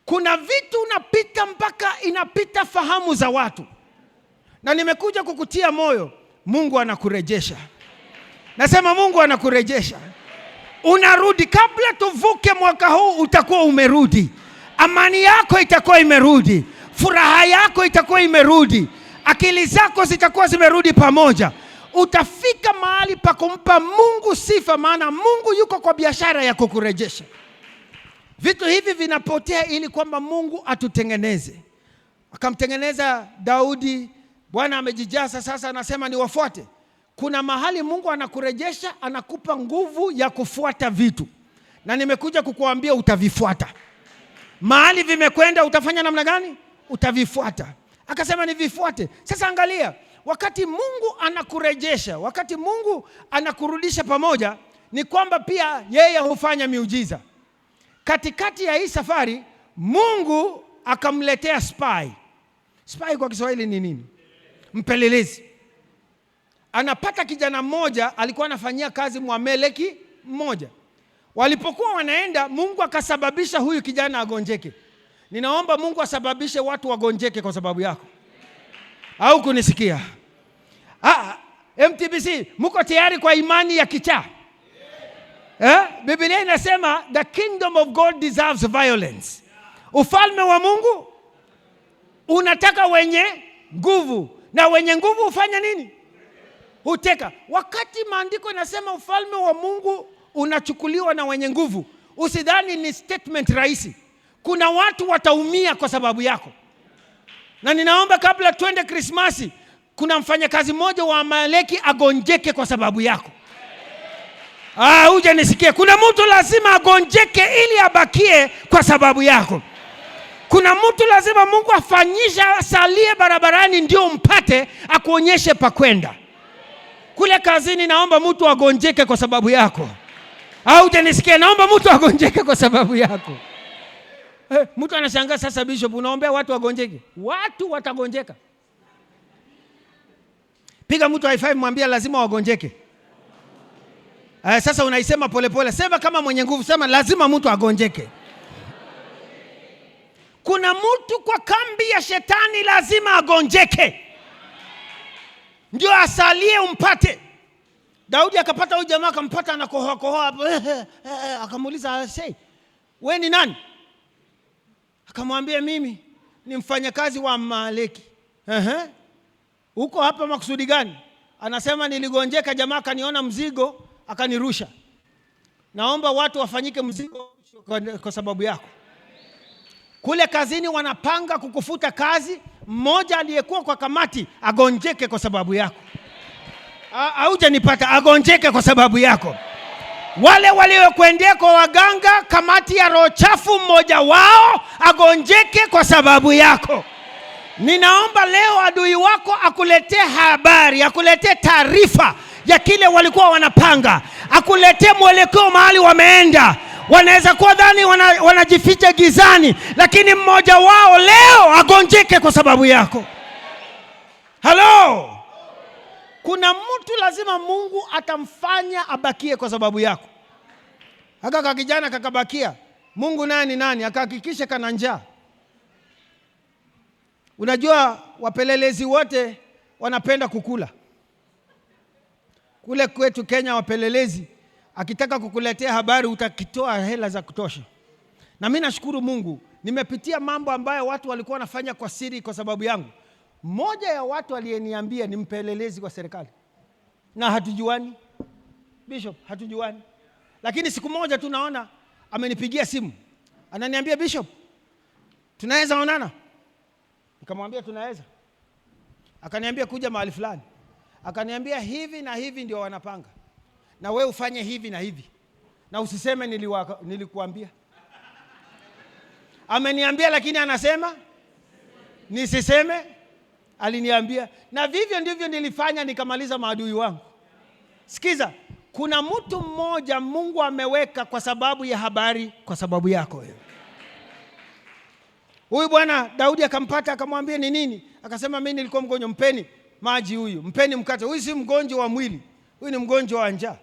Kuna vitu unapita mpaka inapita fahamu za watu. Na nimekuja kukutia moyo, Mungu anakurejesha. Nasema Mungu anakurejesha. Unarudi. Kabla tuvuke mwaka huu utakuwa umerudi. Amani yako itakuwa imerudi. Furaha yako itakuwa imerudi. Akili zako zitakuwa zimerudi pamoja. Utafika mahali pa kumpa Mungu sifa, maana Mungu yuko kwa biashara ya kukurejesha. Vitu hivi vinapotea ili kwamba Mungu atutengeneze. Akamtengeneza Daudi. Bwana amejijaza sasa, anasema niwafuate. Kuna mahali Mungu anakurejesha, anakupa nguvu ya kufuata vitu. Na nimekuja kukuambia utavifuata. Mahali vimekwenda utafanya namna gani? Utavifuata. Akasema nivifuate. Sasa angalia, wakati Mungu anakurejesha, wakati Mungu anakurudisha pamoja, ni kwamba pia yeye hufanya miujiza. Katikati ya hii safari, Mungu akamletea spy. Spy kwa Kiswahili ni nini? Mpelelezi. Anapata kijana mmoja alikuwa anafanyia kazi Mwameleki mmoja. Walipokuwa wanaenda, Mungu akasababisha huyu kijana agonjeke. Ninaomba Mungu asababishe watu wagonjeke kwa sababu yako. Au kunisikia? MTBC, mko tayari kwa imani ya kichaa? Biblia inasema the kingdom of God deserves violence. Ufalme wa Mungu unataka wenye nguvu, na wenye nguvu hufanya nini? Huteka. Wakati maandiko inasema ufalme wa Mungu unachukuliwa na wenye nguvu, usidhani ni statement rahisi. Kuna watu wataumia kwa sababu yako. Na ninaomba kabla twende Krismasi, kuna mfanyakazi mmoja wa Amaleki agonjeke kwa sababu yako. Uje nisikie. Kuna mtu lazima agonjeke ili abakie kwa sababu yako. Kuna mtu lazima Mungu afanyisha asalie barabarani ndio mpate akuonyeshe pa kwenda. Kule kazini naomba mtu agonjeke kwa sababu yako. Uje nisikie, naomba mtu agonjeke kwa sababu yako. Mtu anashangaa, sasa bishop unaombea watu wagonjeke? Watu watagonjeka. Piga mtu high five, mwambie lazima wagonjeke. Sasa unaisema polepole. Sema kama mwenye nguvu, sema lazima mtu agonjeke. Kuna mtu kwa kambi ya shetani lazima agonjeke ndio asalie umpate. Daudi akapata huyu jamaa, akampata anakohoa hapo. Akamuuliza, wewe ni nani? Akamwambia, mimi ni mfanyakazi wa Amaleki. Uko hapa makusudi gani? Anasema, niligonjeka, jamaa akaniona mzigo akanirusha. Naomba watu wafanyike mzigo kwa sababu yako. Kule kazini wanapanga kukufuta kazi, mmoja aliyekuwa kwa kamati agonjeke kwa sababu yako. Haujanipata? Agonjeke kwa sababu yako. Wale waliokuendea kwa waganga, kamati ya roho chafu, mmoja wao agonjeke kwa sababu yako. Ninaomba leo adui wako akuletee habari, akuletee taarifa ya kile walikuwa wanapanga, akuletee mwelekeo mahali wameenda. Wanaweza kuwa dhani wanajificha gizani, lakini mmoja wao leo agonjeke kwa sababu yako. Halo. Kuna mtu lazima Mungu atamfanya abakie kwa sababu yako. Haka kijana kakabakia, Mungu nani akahakikisha kana njaa. Unajua wapelelezi wote wanapenda kukula. Kule kwetu Kenya wapelelezi akitaka kukuletea habari utakitoa hela za kutosha. Na mimi nashukuru Mungu, nimepitia mambo ambayo watu walikuwa wanafanya kwa siri kwa sababu yangu. Mmoja ya watu aliyeniambia ni mpelelezi wa serikali. Na hatujuani. Bishop, hatujuani. Lakini siku moja tu naona amenipigia simu. Ananiambia, Bishop, tunaweza onana? Nikamwambia tunaweza. Akaniambia kuja mahali fulani. Akaniambia hivi na hivi ndio wanapanga. Na wewe ufanye hivi na hivi. Na usiseme nilikuambia. Ameniambia lakini anasema nisiseme. Aliniambia, na vivyo ndivyo nilifanya nikamaliza maadui wangu. Sikiza, kuna mtu mmoja Mungu ameweka kwa sababu ya habari, kwa sababu yako wewe. Huyu bwana Daudi akampata, akamwambia ni nini? Akasema, mimi nilikuwa mgonjwa, mpeni maji huyu, mpeni mkate. Huyu si mgonjwa wa mwili, huyu ni mgonjwa wa njaa.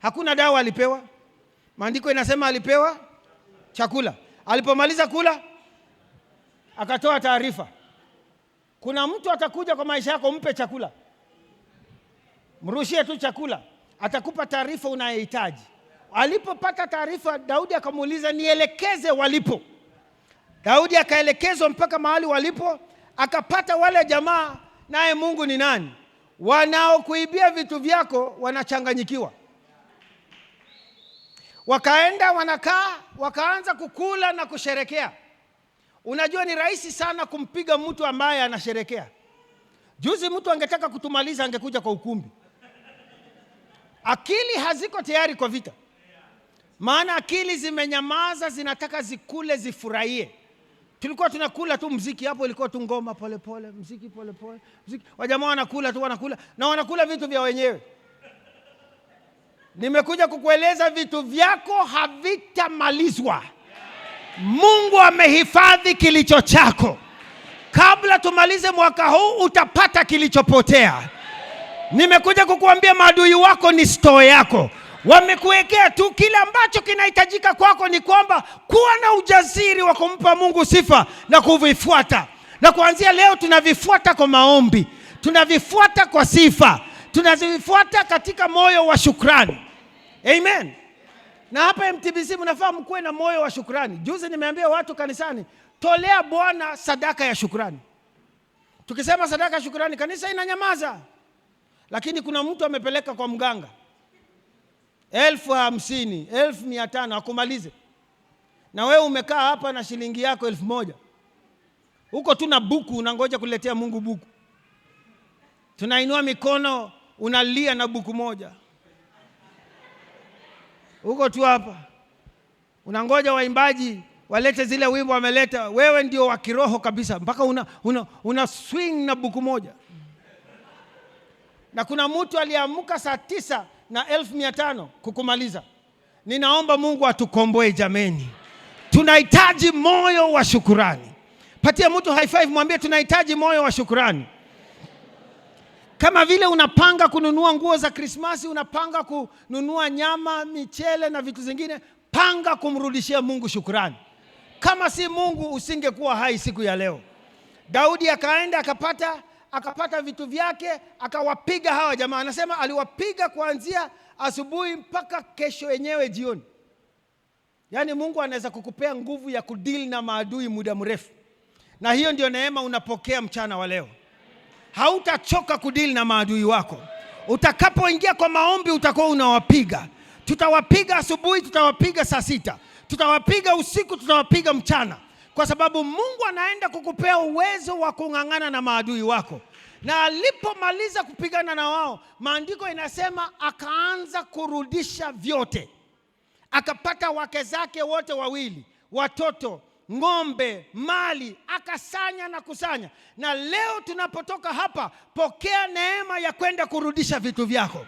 Hakuna dawa alipewa. Maandiko inasema alipewa chakula. Alipomaliza kula akatoa taarifa. Kuna mtu atakuja kwa maisha yako, mpe chakula. Mrushie tu chakula, atakupa taarifa unayohitaji. Alipopata taarifa, Daudi akamuuliza, nielekeze walipo. Daudi akaelekezwa mpaka mahali walipo, akapata wale jamaa. Naye Mungu ni nani? Wanaokuibia vitu vyako wanachanganyikiwa. Wakaenda wanakaa, wakaanza kukula na kusherekea. Unajua ni rahisi sana kumpiga mtu ambaye anasherekea. Juzi mtu angetaka kutumaliza angekuja kwa ukumbi. Akili haziko tayari kwa vita. Maana akili zimenyamaza, zinataka zikule, zifurahie. Tulikuwa tunakula tu muziki, hapo ilikuwa tu ngoma pole pole, muziki pole pole, muziki. Wajamaa wanakula tu, wanakula na wanakula vitu vya wenyewe. Nimekuja kukueleza vitu vyako havitamalizwa. Mungu amehifadhi kilicho chako. Kabla tumalize mwaka huu utapata kilichopotea. Nimekuja kukuambia maadui wako ni store yako. Wamekuwekea tu, kile ambacho kinahitajika kwako ni kwamba kuwa na ujasiri wa kumpa Mungu sifa na kuvifuata. Na kuanzia leo tunavifuata kwa maombi, tunavifuata kwa sifa, tunazifuata katika moyo wa shukrani. Amen. Na hapa MTBC mnafaa mkuwe na moyo wa shukrani. Juzi nimeambia watu kanisani, tolea Bwana sadaka ya shukrani. Tukisema sadaka ya shukrani, kanisa inanyamaza. Lakini kuna mtu amepeleka kwa mganga 50,000, 1,500 akumalize. Na wewe umekaa hapa na shilingi yako 1,000. Huko tuna buku, unangoja kuletea Mungu buku. Tunainua mikono, unalia na buku moja. Huko tu hapa unangoja waimbaji walete zile wimbo wameleta. Wewe ndio wa kiroho kabisa, mpaka una swing na buku moja. Na kuna mtu aliamka saa 9 na 1,500 kukumaliza. Ninaomba Mungu atukomboe jameni. Tunahitaji moyo wa shukrani. Patia mtu high five, mwambie tunahitaji moyo wa shukrani. Kama vile unapanga kununua nguo za Krismasi, unapanga kununua nyama, michele na vitu zingine, panga kumrudishia Mungu shukrani. Kama si Mungu usingekuwa hai siku ya leo. Daudi akaenda akapata vitu vyake, akawapiga hawa jamaa. Anasema aliwapiga kuanzia asubuhi mpaka kesho yenyewe jioni. Yaani Mungu anaweza kukupea nguvu ya kudili na maadui muda mrefu. Na hiyo ndio neema unapokea mchana wa leo. Hautachoka kudili na maadui wako. Utakapoingia kwa maombi utakuwa unawapiga. Tutawapiga asubuhi, tutawapiga saa 6. Tutawapiga usiku, tutawapiga mchana. Kwa sababu Mungu anaenda kukupea uwezo wa kung'ang'ana na maadui wako. Na alipomaliza kupigana na wao, maandiko inasema akaanza kurudisha vyote. Akapata wake zake wote wawili, watoto, ng'ombe, mali, akasanya na kusanya. Na leo tunapotoka hapa, pokea neema ya kwenda kurudisha vitu vyako.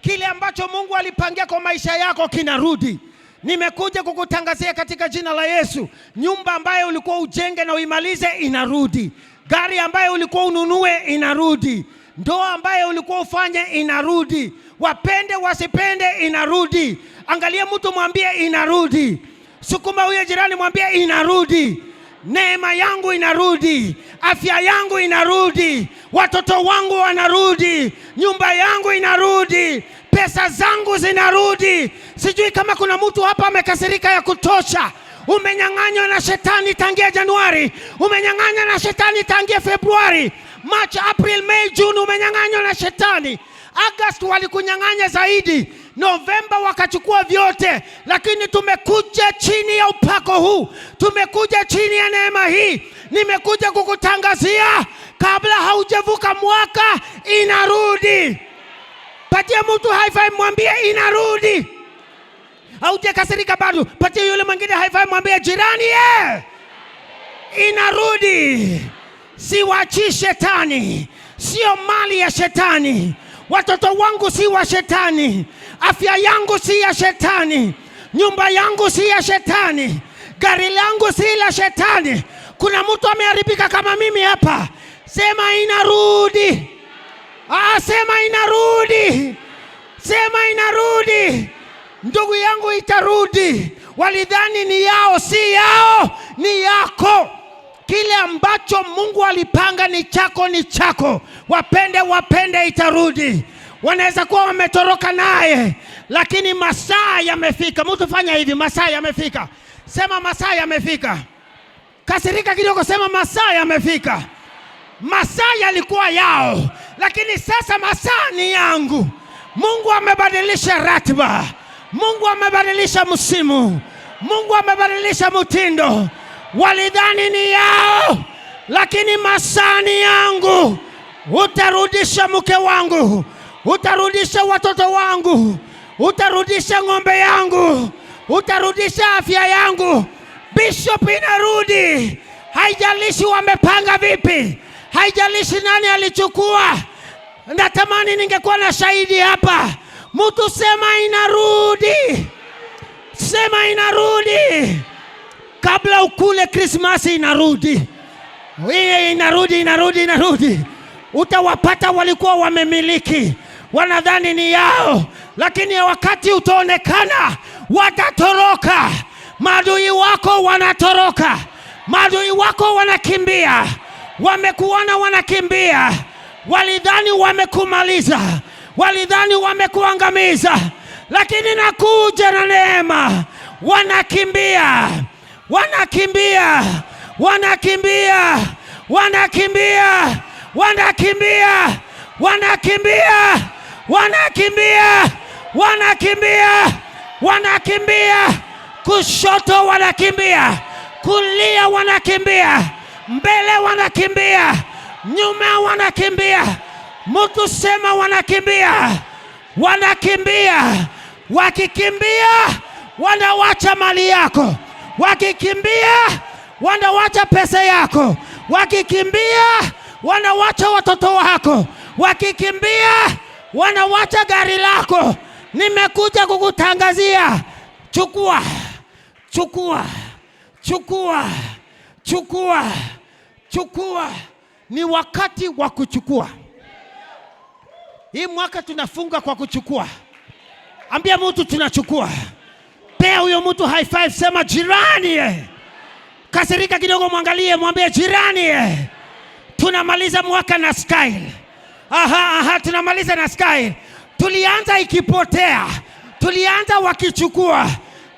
Kile ambacho Mungu alipangia kwa maisha yako kinarudi. Nimekuja kukutangazia katika jina la Yesu, nyumba ambayo ulikuwa ujenge na uimalize inarudi. Gari ambayo ulikuwa ununue inarudi. Ndoa ambayo ulikuwa ufanye inarudi. Wapende wasipende inarudi. Angalia mtu mwambie inarudi. Sukuma huyo jirani mwambie inarudi. Neema yangu inarudi. Afya yangu inarudi. Watoto wangu wanarudi. Nyumba yangu inarudi. Pesa zangu zinarudi. Sijui kama kuna mtu hapa amekasirika ya kutosha. Umenyang'anywa na shetani tangia Januari. Umenyang'anywa na shetani tangia Februari. March, April, May, June umenyang'anywa na shetani. August walikunyang'anya zaidi. Novemba wakachukua vyote. Lakini tumekuja chini ya upako huu. Tumekuja chini ya neema hii. Nimekuja kukutangazia kabla haujavuka mwaka inarudi. Patia mtu high five mwambie inarudi. Haujakasirika bado, patia yule mwingine high five mwambie jirani inarudi. Siwachi shetani. Sio mali ya shetani. Watoto wangu si wa shetani. Afya yangu si ya shetani. Nyumba yangu si ya shetani. Gari langu si la shetani. Kuna mtu ameharibika kama mimi hapa. Sema inarudi. Sema inarudi. Sema inarudi. Ndugu yangu itarudi. Walidhani ni yao, si yao, ni yako. Kile ambacho Mungu alipanga ni chako, ni chako. Wapende itarudi. Wanaweza kuwa wametoroka naye, lakini masaa yamefika. Mtu fanya hivi, masaa yamefika. Sema masaa yamefika. Kasirika kidogo, sema masaa yamefika. Masaa yalikuwa yao, lakini sasa masaa ni yangu. Mungu amebadilisha ratiba. Mungu amebadilisha msimu. Mungu amebadilisha mtindo. Walidhani ni yao, lakini masaa ni yangu. Utarudisha mke wangu. Utarudisha watoto wangu. Utarudisha ng'ombe yangu. Utarudisha afya yangu. Bishop inarudi. Haijalishi wamepanga vipi. Haijalishi nani alichukua. Natamani ningekuwa na shahidi hapa. Mtu sema inarudi. Sema inarudi. Kabla ukule Krismasi inarudi. Inarudi. Utawapata walikuwa wamemiliki. Wanadhani ni yao. Lakini wakati utaonekana watatoroka. Maadui wako wanatoroka. Maadui wako wanakimbia. Wamekuona wanakimbia. Walidhani wamekumaliza. Walidhani wamekuangamiza. Lakini nakuja na neema. Wanakimbia. Wanakimbia. Wanakimbia. Wanakimbia. Wanakimbia. Wanakimbia. Wanakimbia. Wanakimbia. Wanakimbia. Kushoto wanakimbia. Kulia wanakimbia. Mbele wanakimbia. Nyuma wanakimbia. Mtu sema wanakimbia. Wanakimbia. Wakikimbia wanawacha mali yako. Wakikimbia wanawacha pesa yako. Wakikimbia wanawacha watoto wako. Wakikimbia wanawacha gari lako. Nimekuja kukutangazia. Chukua. Chukua. Chukua. Chukua. Chukua. Ni wakati wa kuchukua. Hii mwaka tunafunga kwa kuchukua. Ambia mtu tunachukua. Pea huyo mtu high five, sema jirani Kasirika kidogo, mwangalie, mwambie jirani, tunamaliza mwaka na style. Tunamaliza na style. Tulianza ikipotea, tulianza wakichukua,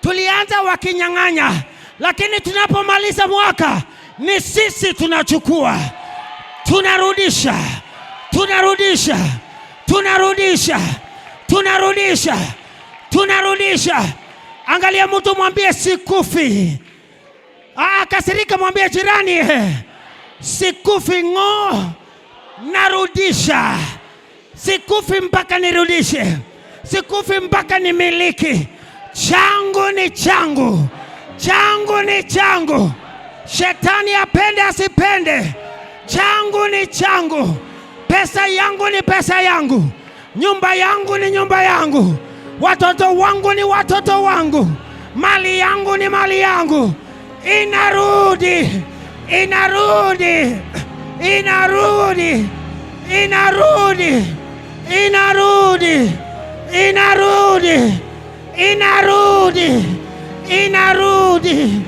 tulianza wakinyang'anya, lakini tunapomaliza mwaka ni sisi tunachukua, tunarudisha, tunarudisha, tunarudisha, tunarudisha, tunarudisha. Angalia mtu, mwambie sikufi. Kasirika, mwambie jirani, sikufi ng'o, narudisha. Sikufi mpaka nirudishe. Sikufi mpaka nimiliki. Changu ni changu, changu ni changu. Shetani apende asipende, changu ni changu. Pesa yangu ni pesa yangu, nyumba yangu ni nyumba yangu, watoto wangu ni watoto wangu, mali yangu ni mali yangu. Inarudi, inarudi, inarudi, inarudi, inarudi, inarudi, inarudi, inarudi.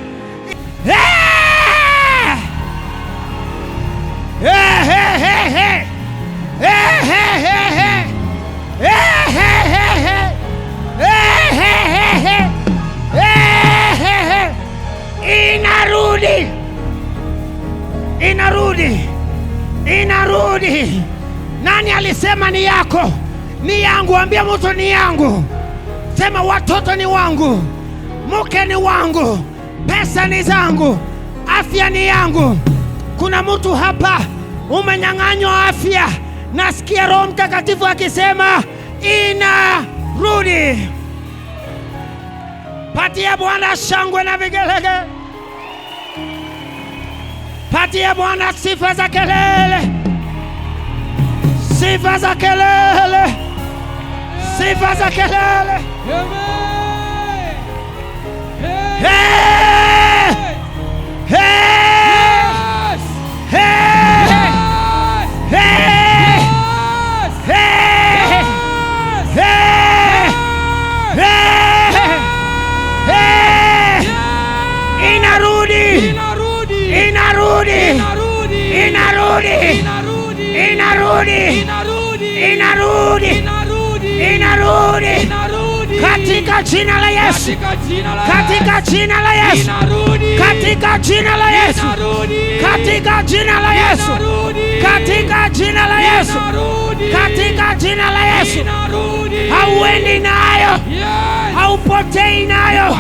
Inarudi, inarudi, inarudi. Nani alisema ni yako? Ni yangu. Ambia mtu ni yangu. Sema watoto ni wangu, mke ni wangu, pesa ni zangu, afya ni yangu. Kuna mtu hapa umenyang'anywa afya. Nasikia Roho Mtakatifu akisema inarudi. Patia Bwana shangwe na vigelegele. Patia Bwana sifa za kelele, sifa za kelele, sifa za kelele. Inarudi katika jina la Yesu, katika jina la Yesu, katika jina la Yesu, katika jina la Yesu, katika jina la Yesu, katika jina la Yesu. Hauendi nayo, haupotei nayo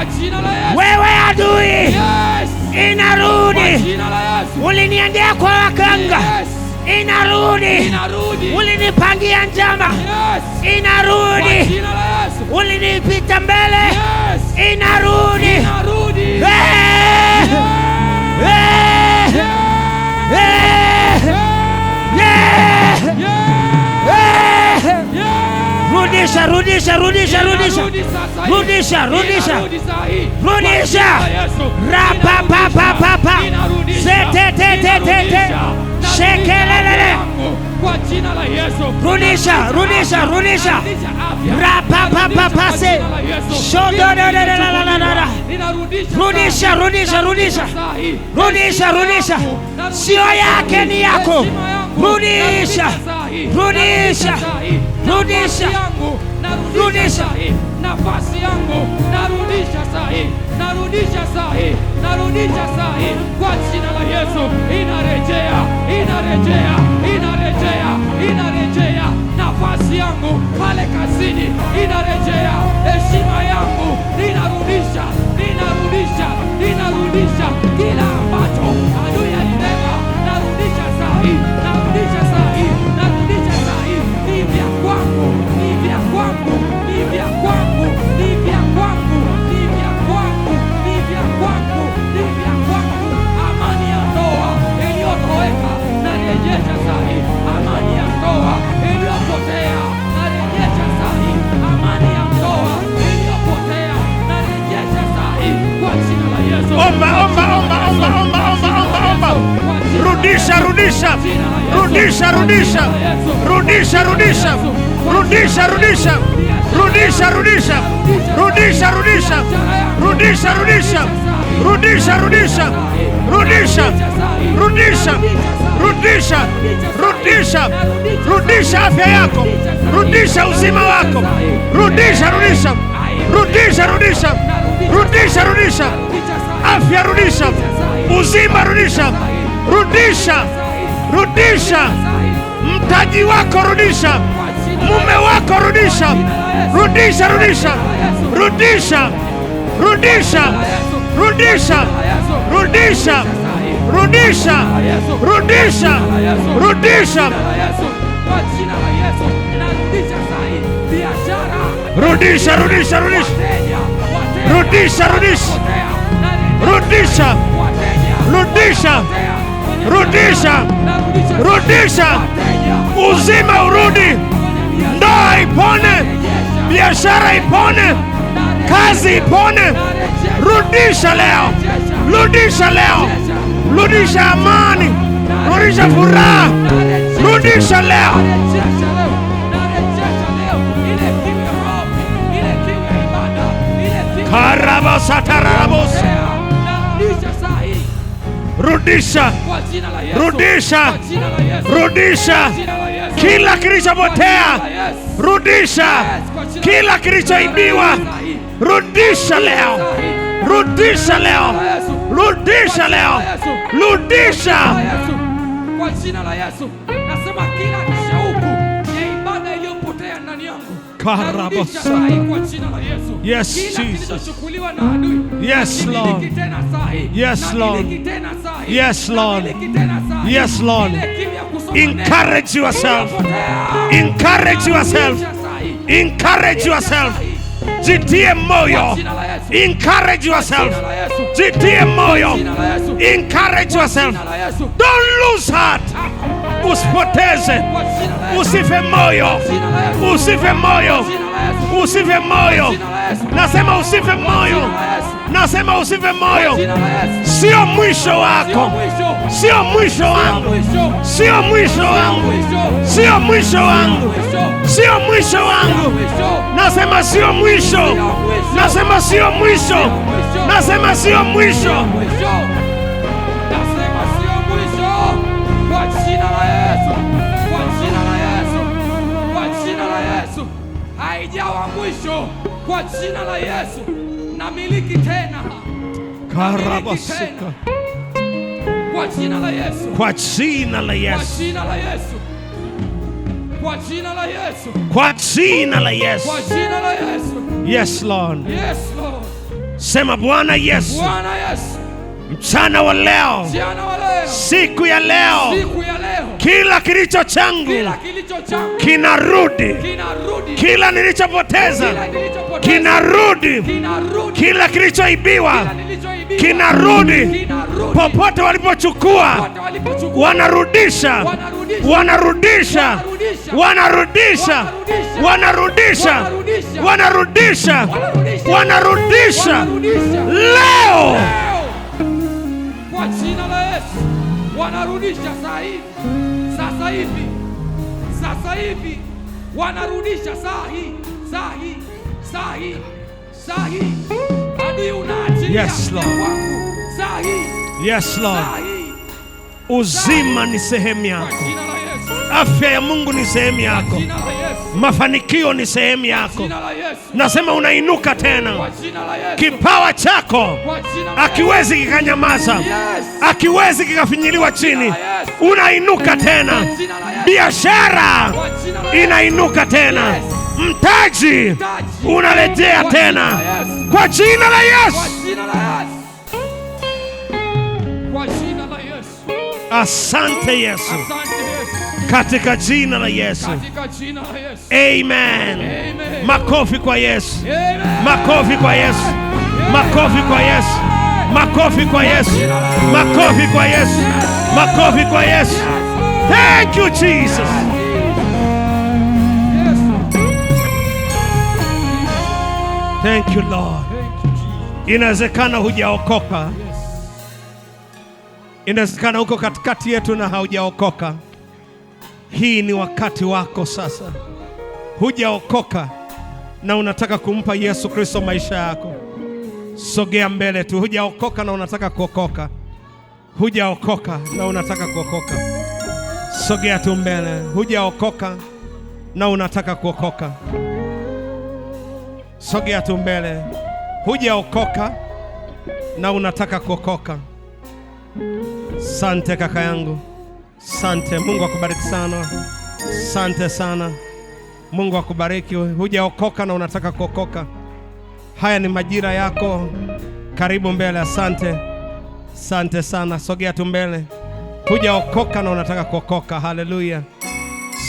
wewe adui. Inarudi. Uliniendea kwa waganga, inarudi. Ulinipangia njama, inarudi. Ulinipita mbele, inarudi. Rudisha, rudisha, rudisha, rudisha, rudisha, rudisha, rudisha. Rapa pa pa pa pa. Sete te te te te. Shekelele. Kwa jina la Yesu. Rudisha, rudisha, rudisha. Rapa pa pa pa se. Shodo la la la la la la. Rudisha, rudisha, rudisha. Rudisha, rudisha. Sio yake ni yako. Rudisha, rudisha, rudisha, rudisha. Nafasi yangu narudisha sahi, narudisha sahi, narudisha sahi. Kwa jina la Yesu inarejea, inarejea, inarejea, inarejea. Nafasi yangu pale kazini inarejea, heshima yangu ninarudisha, ninarudisha, ninarudisha. Kila ambacho adui alibeba narudisha sahi, narudisha sahi, narudisha sahi. Ni vya kwangu, ni vya kwangu, ni vya kwangu, ni vya kwangu, ni vya kwangu, ni vya kwangu, ni vya kwangu. Amani ya ndoa iliyotoweka narejesha sahi, amani ya ndoa iliyopotea narejesha sahi, amani ya ndoa iliyopotea narejesha sahi kwa jina la Yesu. Omba, omba, omba, omba, omba, omba, omba, omba. Rudisha, rudisha, rudisha, rudisha, rudisha, rudisha, rudisha, rudisha, rudisha, rudisha, rudisha, rudisha, rudisha, rudisha, rudisha, rudisha, rudisha, rudisha, rudisha, rudisha, rudisha afya yako, rudisha uzima wako, rudisha, rudisha, rudisha, rudisha, rudisha, rudisha afya, rudisha uzima, rudisha, rudisha, rudisha mtaji wako, rudisha mume wako, rudisha, rudisha, rudisha, rudisha, rudisha, rudisha, rudisha, rudisha, rudisha, rudisha, rudisha, rudisha, rudisha, rudisha, rudisha, rudisha, rudisha, rudisha, uzima urudi, ndoa ipone, biashara ipone, kazi ipone. Rudisha leo, rudisha leo, rudisha amani, rudisha furaha, rudisha leo. Karabasatarabos, rudisha, rudisha, rudisha kila kilichopotea, rudisha kila kilichoibiwa, rudisha leo, rudisha leo, rudisha leo, rudisha kwa jina la Yesu. Nasema kila shauku ya ibada iliyopotea ndani yangu, narudisha sahi kwa jina la Yesu. Yes, kila Jesus. kilichochukuliwa na adui, Yes, Lord. Yes, Lord. Yes, Lord. Yes, Lord. Encourage yourself. Encourage yourself. Encourage yourself. Jitie moyo. Encourage yourself. Jitie moyo. Encourage yourself. Don't lose heart. Usipoteze. Usife moyo. Usife moyo. Usife moyo. Nasema usife moyo. Nasema usife moyo. Sio mwisho wako. Sio mwisho wangu. Sio mwisho wangu. Sio mwisho wangu. Sio mwisho wangu. Nasema sio mwisho. Nasema sio mwisho. Nasema sio mwisho. Kwa jina la Yesu. Kwa jina la Yesu. Kwa jina la Yesu. Haijawa mwisho. Kwa jina la Yesu. Namiliki tena. Karabasika. Kwa jina la Yesu. Kwa jina la Yesu. Kwa jina la Yesu. Kwa jina la Yesu. Kwa jina la Yesu. Kwa jina la Yesu. Yes, Lord. Yes, Lord. Sema Bwana Yesu. Bwana Yesu. Mchana wa leo. Mchana wa leo. Siku ya leo. Siku ya leo. Kila kilicho changu. Kila kilicho changu. Kinarudi. Kinarudi. Kila nilichopoteza. Kila nilichopoteza. Kinarudi. Kinarudi. Kila kilichoibiwa. Kila nilichoibiwa. Kinarudi. Kinarudi. Popote walipochukua. Wanarudisha. Wanarudisha. Wanarudisha. Wanarudisha. Wanarudisha. Wanarudisha. Leo. Kwa jina la Yesu. Wanarudisha saa hivi. Sasa hivi. Sasa hivi. Wanarudisha saa hii. Saa hii. Saa hii. Saa hii. Adui unaachilia. Yes, Lord. Saa hii. Yes, Lord. Saa hii. Uzima ni sehemu Kwa yako. jina la Yesu. Afya ya Mungu ni sehemu yako. Kwa jina la Yesu. Mafanikio ni sehemu yako. Jina la Yesu. Nasema unainuka tena. Kwa jina la Yesu. Kipawa chako Kwa jina la akiwezi kikanyamaza, Yes. akiwezi kikafinyiliwa chini. Unainuka tena. jina la Yesu. Biashara Kwa jina la Yesu. inainuka tena. Yes. Mtaji unarejea Kwa tena jina la Yesu. kwa jina la Kwa Yesu. jina la Yesu. Kwa jina la Yesu. Asante Yesu, Asante Yesu. katika jina la Yesu. Katika jina la Yesu. Amen. Amen. Makofi kwa Yesu. Amen. Makofi kwa Yesu. Makofi kwa Yesu. Makofi kwa Yesu. Makofi kwa Yesu. Makofi kwa Yesu. Thank you Jesus. Yes. Thank you Lord. Thank you, Jesus. Inawezekana hujaokoka. Inawezekana uko katikati yetu na haujaokoka. Hii ni wakati wako sasa. Hujaokoka na unataka kumpa Yesu Kristo maisha yako. Sogea mbele tu. Hujaokoka na unataka kuokoka. Hujaokoka na unataka kuokoka. Sogea tu mbele. Hujaokoka na unataka kuokoka. Sogea tu mbele. Hujaokoka na unataka kuokoka. Sante kaka yangu. Sante, Mungu akubariki sana. Sante sana. Mungu akubariki. Hujaokoka na unataka kuokoka. Haya ni majira yako. Karibu mbele. Asante. Sante sana. Sogea tu mbele. Hujaokoka na unataka kuokoka. Haleluya.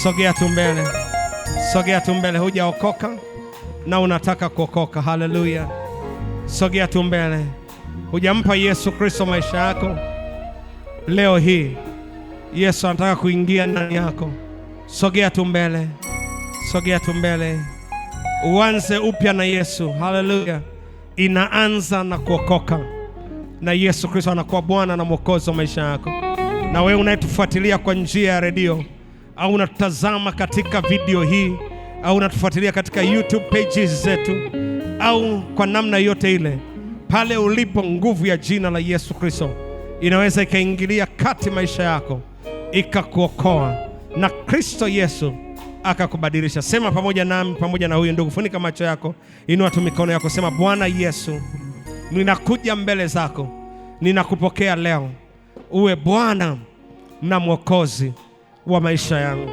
Sogea tu mbele. Sogea tu mbele. Hujaokoka na unataka kuokoka. Haleluya. Sogea tu mbele. Hujampa Yesu Kristo maisha yako. Leo hii Yesu anataka kuingia ndani yako. Sogea tu mbele. Sogea tu mbele. Uanze upya na Yesu. Haleluya. Inaanza na kuokoka. Na Yesu Kristo anakuwa Bwana na Mwokozi wa maisha yako. Na wewe unayetufuatilia kwa njia ya redio au unatazama katika video hii au unatufuatilia katika YouTube pages zetu au kwa namna yote ile, pale ulipo, nguvu ya jina la Yesu Kristo inaweza ikaingilia kati maisha yako ikakuokoa na Kristo Yesu akakubadilisha. Sema pamoja nami, pamoja na huyu ndugu. Funika macho yako, inua tu mikono yako, sema Bwana Yesu, ninakuja mbele zako, ninakupokea leo uwe Bwana na Mwokozi wa maisha yangu,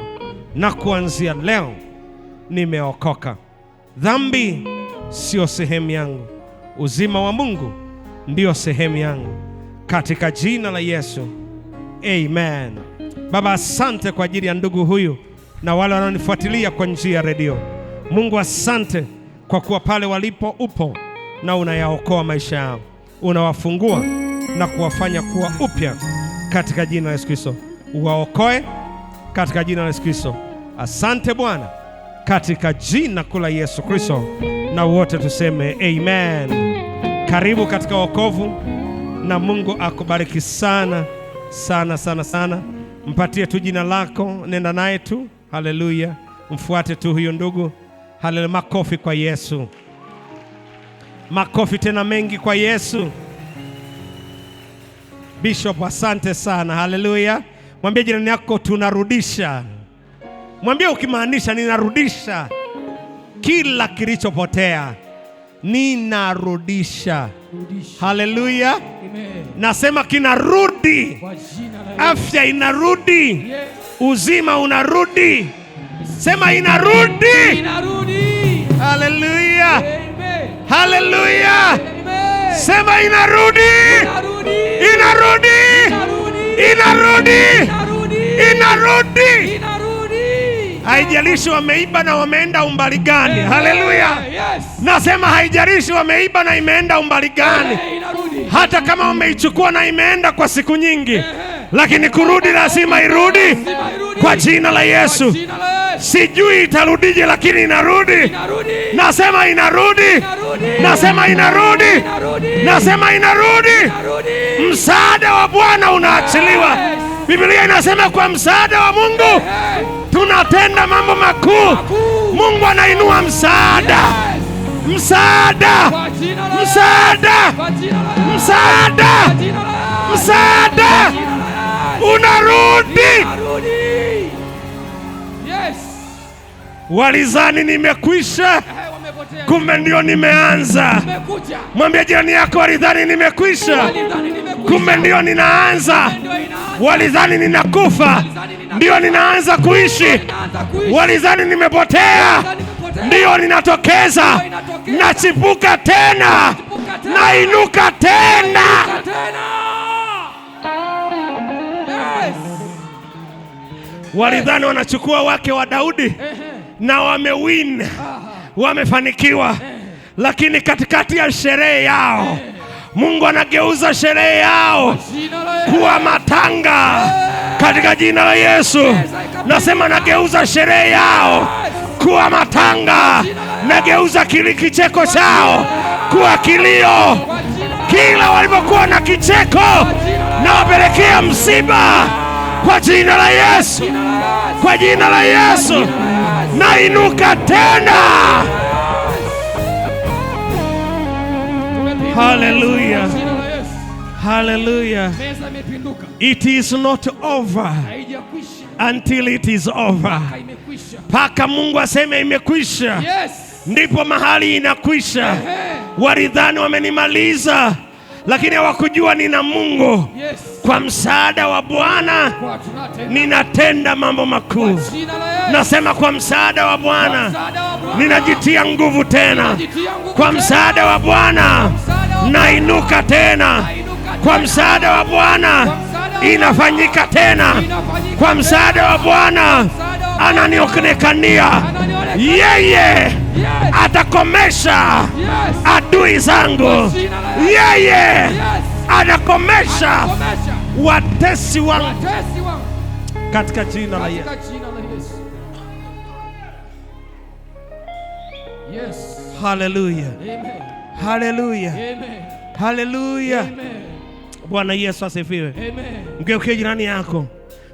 na kuanzia leo nimeokoka. Dhambi sio sehemu yangu, uzima wa Mungu ndio sehemu yangu, katika jina la Yesu, amen. Baba, asante kwa ajili ya ndugu huyu na wale wanaonifuatilia kwa njia ya redio. Mungu, asante kwa kuwa pale walipo upo na unayaokoa maisha yao, unawafungua na kuwafanya kuwa upya katika jina la Yesu Kristo. Uwaokoe katika jina la Yesu Kristo. Asante Bwana, katika jina kula Yesu Kristo, na wote tuseme amen. Karibu katika wokovu, na Mungu akubariki sana sana sana sana. Mpatie tu jina lako, nenda naye tu. Haleluya. Mfuate tu huyo ndugu. Haleluya. Makofi kwa Yesu. Makofi tena mengi kwa Yesu. Bishop, asante sana. Haleluya. Mwambie jirani yako tunarudisha. Mwambie ukimaanisha ninarudisha kila kilichopotea. Ninarudisha. Haleluya. Nasema kinarudi. Afya inarudi. Uzima unarudi. Sema inarudi. Inarudi. Haleluya. Haleluya. Sema inarudi. Inarudi. Inarudi. Inarudi. Haijalishi wameiba na wameenda umbali gani. Haleluya. Nasema haijalishi wameiba na imeenda umbali gani. Hata kama wameichukua na imeenda kwa siku nyingi, lakini kurudi lazima irudi kwa jina la Yesu. Sijui itarudije, lakini inarudi. Nasema inarudi. Nasema inarudi. Nasema inarudi. Msaada wa Bwana unaachiliwa. Biblia inasema kwa msaada wa Mungu tunatenda mambo makuu. Mungu anainua msaada. Msaada. Msaada. Msaada. Msaada. Unarudi. Walizani nimekwisha, kumbe ndio nimeanza. Mwambie jirani yako, walidhani nimekwisha, kumbe ndio ninaanza. Walizani ninakufa, ndio ninaanza kuishi. Walizani nimepotea, ndio ninatokeza. Nachipuka tena, nainuka tena. Walidhani wanachukua wake wa Daudi na wamewin, wamefanikiwa, lakini katikati ya sherehe yao Mungu anageuza sherehe yao kuwa matanga katika jina la Yesu. Nasema nageuza sherehe yao kuwa matanga, nageuza kicheko chao kuwa kilio. Kila walipokuwa na kicheko na wapelekea msiba kwa jina la Yesu. Kwa jina la Yesu nainuka tena. Hallelujah. Kwa jina la Yesu. Hallelujah. Meza imepinduka. It is not over Haijakwisha. until it is over. Imekwisha. Paka Mungu aseme imekwisha. Yes. Ndipo mahali inakwisha. Ehe. Walidhani wamenimaliza, lakini hawakujua nina Mungu. Yes. Kwa msaada wa Bwana Kwa tunatenda. ninatenda mambo makuu. Kwa jina la Yesu. Nasema kwa msaada wa Bwana Msaada wa Bwana. ninajitia nguvu tena. Ninajitia nguvu Kwa tena. msaada wa Bwana msaada wa nainuka tena. Nainuka Kwa tena. msaada wa Bwana Kwa msaada wa inafanyika tena. Inafanyika Kwa msaada wa Bwana msaada wa Bwana. ananionekania. Ananionekania. Yeye Yes. atakomesha Yes. adui zangu. Kwa jina la Yesu. Yeye Yes. anakomesha Komesha. watesi wangu Watesi wangu. katika jina la Yesu. Katika jina la Yesu. Yes. Haleluya. Amen. Haleluya. Amen. Haleluya. Amen. Bwana Yesu asifiwe. Amen. Mgeukie jirani yako,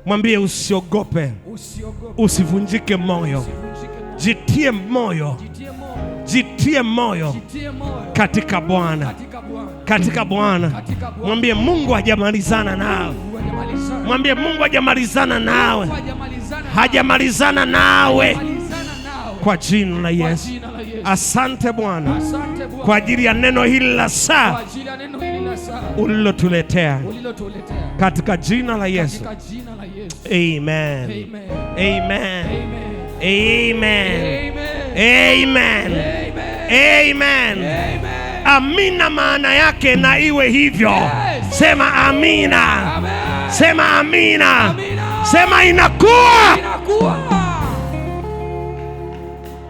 mwambie usiogope, Usiogope. usivunjike moyo, Usivunjike moyo. jitie moyo, Jitie moyo. jitie moyo Jitie moyo. katika Bwana, Katika Bwana. katika Bwana. Katika Bwana. Mwambie Mungu hajamalizana nawe, Hajamalizana. mwambie Mungu hajamalizana nawe, Hajamalizana. hajamalizana nawe, Hajamalizana nao. kwa jina la Kwa Yesu. jina la Yesu. Asante Bwana Asante Bwana. kwa ajili ya neno hili la Kwa saa ajili ya neno hili la saa ulilotuletea ulilotuletea. katika jina la Yesu. Katika jina la Yesu. Amen. Amen. Amen. Amen. Amen. Amen. Amen. Amen. Amen. Amina maana yake na iwe hivyo. Yes. Sema amina. Amen. Sema amina. Amina. Sema inakuwa. Inakuwa.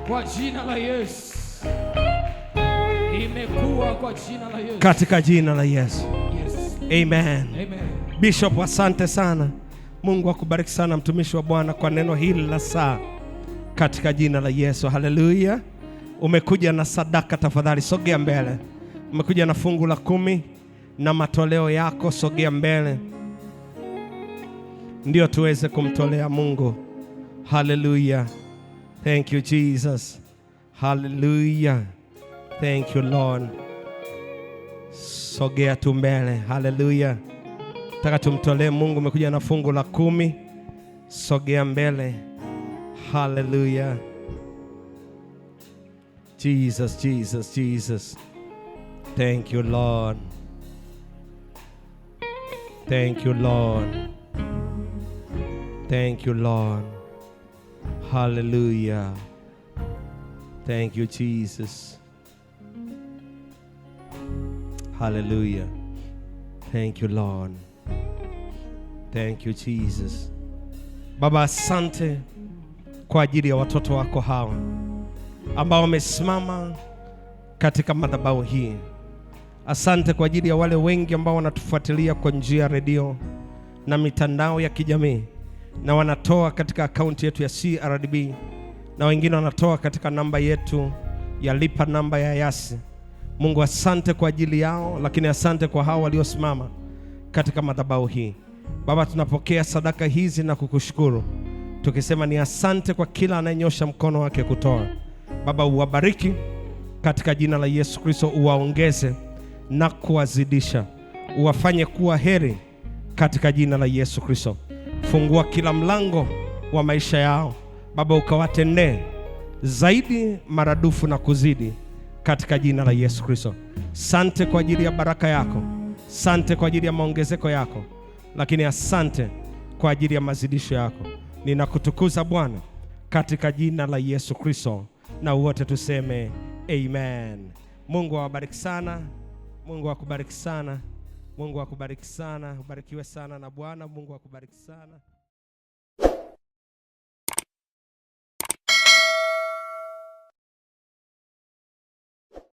Kwa jina la Yesu. Imekuwa kwa jina la Yesu. Katika jina la Yesu. Yes. Amen. Amen. Bishop, asante sana. Mungu akubariki sana mtumishi wa Bwana kwa neno hili la saa katika jina la Yesu. Haleluya. Umekuja na sadaka, tafadhali sogea mbele. Umekuja na fungu la 10 na matoleo yako, sogea mbele ndio tuweze kumtolea Mungu. Haleluya. Thank you Jesus. Haleluya. Thank you Lord. Sogea tu mbele. Haleluya. Nataka tumtolee Mungu. Umekuja na fungu la 10, sogea mbele. Haleluya. Jesus, Jesus, Jesus. Thank you Lord. Thank you Lord. Thank you Lord. Hallelujah. Thank you Jesus. Hallelujah. Thank you Lord. Thank you Jesus. Baba, asante kwa ajili ya watoto wako hawa ambao wamesimama katika madhabahu hii. Asante kwa ajili ya wale wengi ambao wanatufuatilia kwa njia ya redio na mitandao ya kijamii na wanatoa katika akaunti yetu ya CRDB na wengine wanatoa katika namba yetu ya lipa namba ya Yasi. Mungu, asante kwa ajili yao, lakini asante kwa hao waliosimama katika madhabahu hii. Baba, tunapokea sadaka hizi na kukushukuru tukisema ni asante kwa kila anayenyosha mkono wake kutoa. Baba, uwabariki katika jina la Yesu Kristo, uwaongeze na kuwazidisha, uwafanye kuwa heri katika jina la Yesu Kristo. Fungua kila mlango wa maisha yao Baba, ukawatendee zaidi maradufu na kuzidi katika jina la Yesu Kristo. Sante kwa ajili ya baraka yako, sante kwa ajili ya maongezeko yako, lakini asante kwa ajili ya mazidisho yako. Ninakutukuza Bwana katika jina la Yesu Kristo, na wote tuseme amen. Mungu awabariki sana. Mungu akubariki sana. Mungu akubariki sana. Ubarikiwe sana na Bwana. Mungu akubariki sana.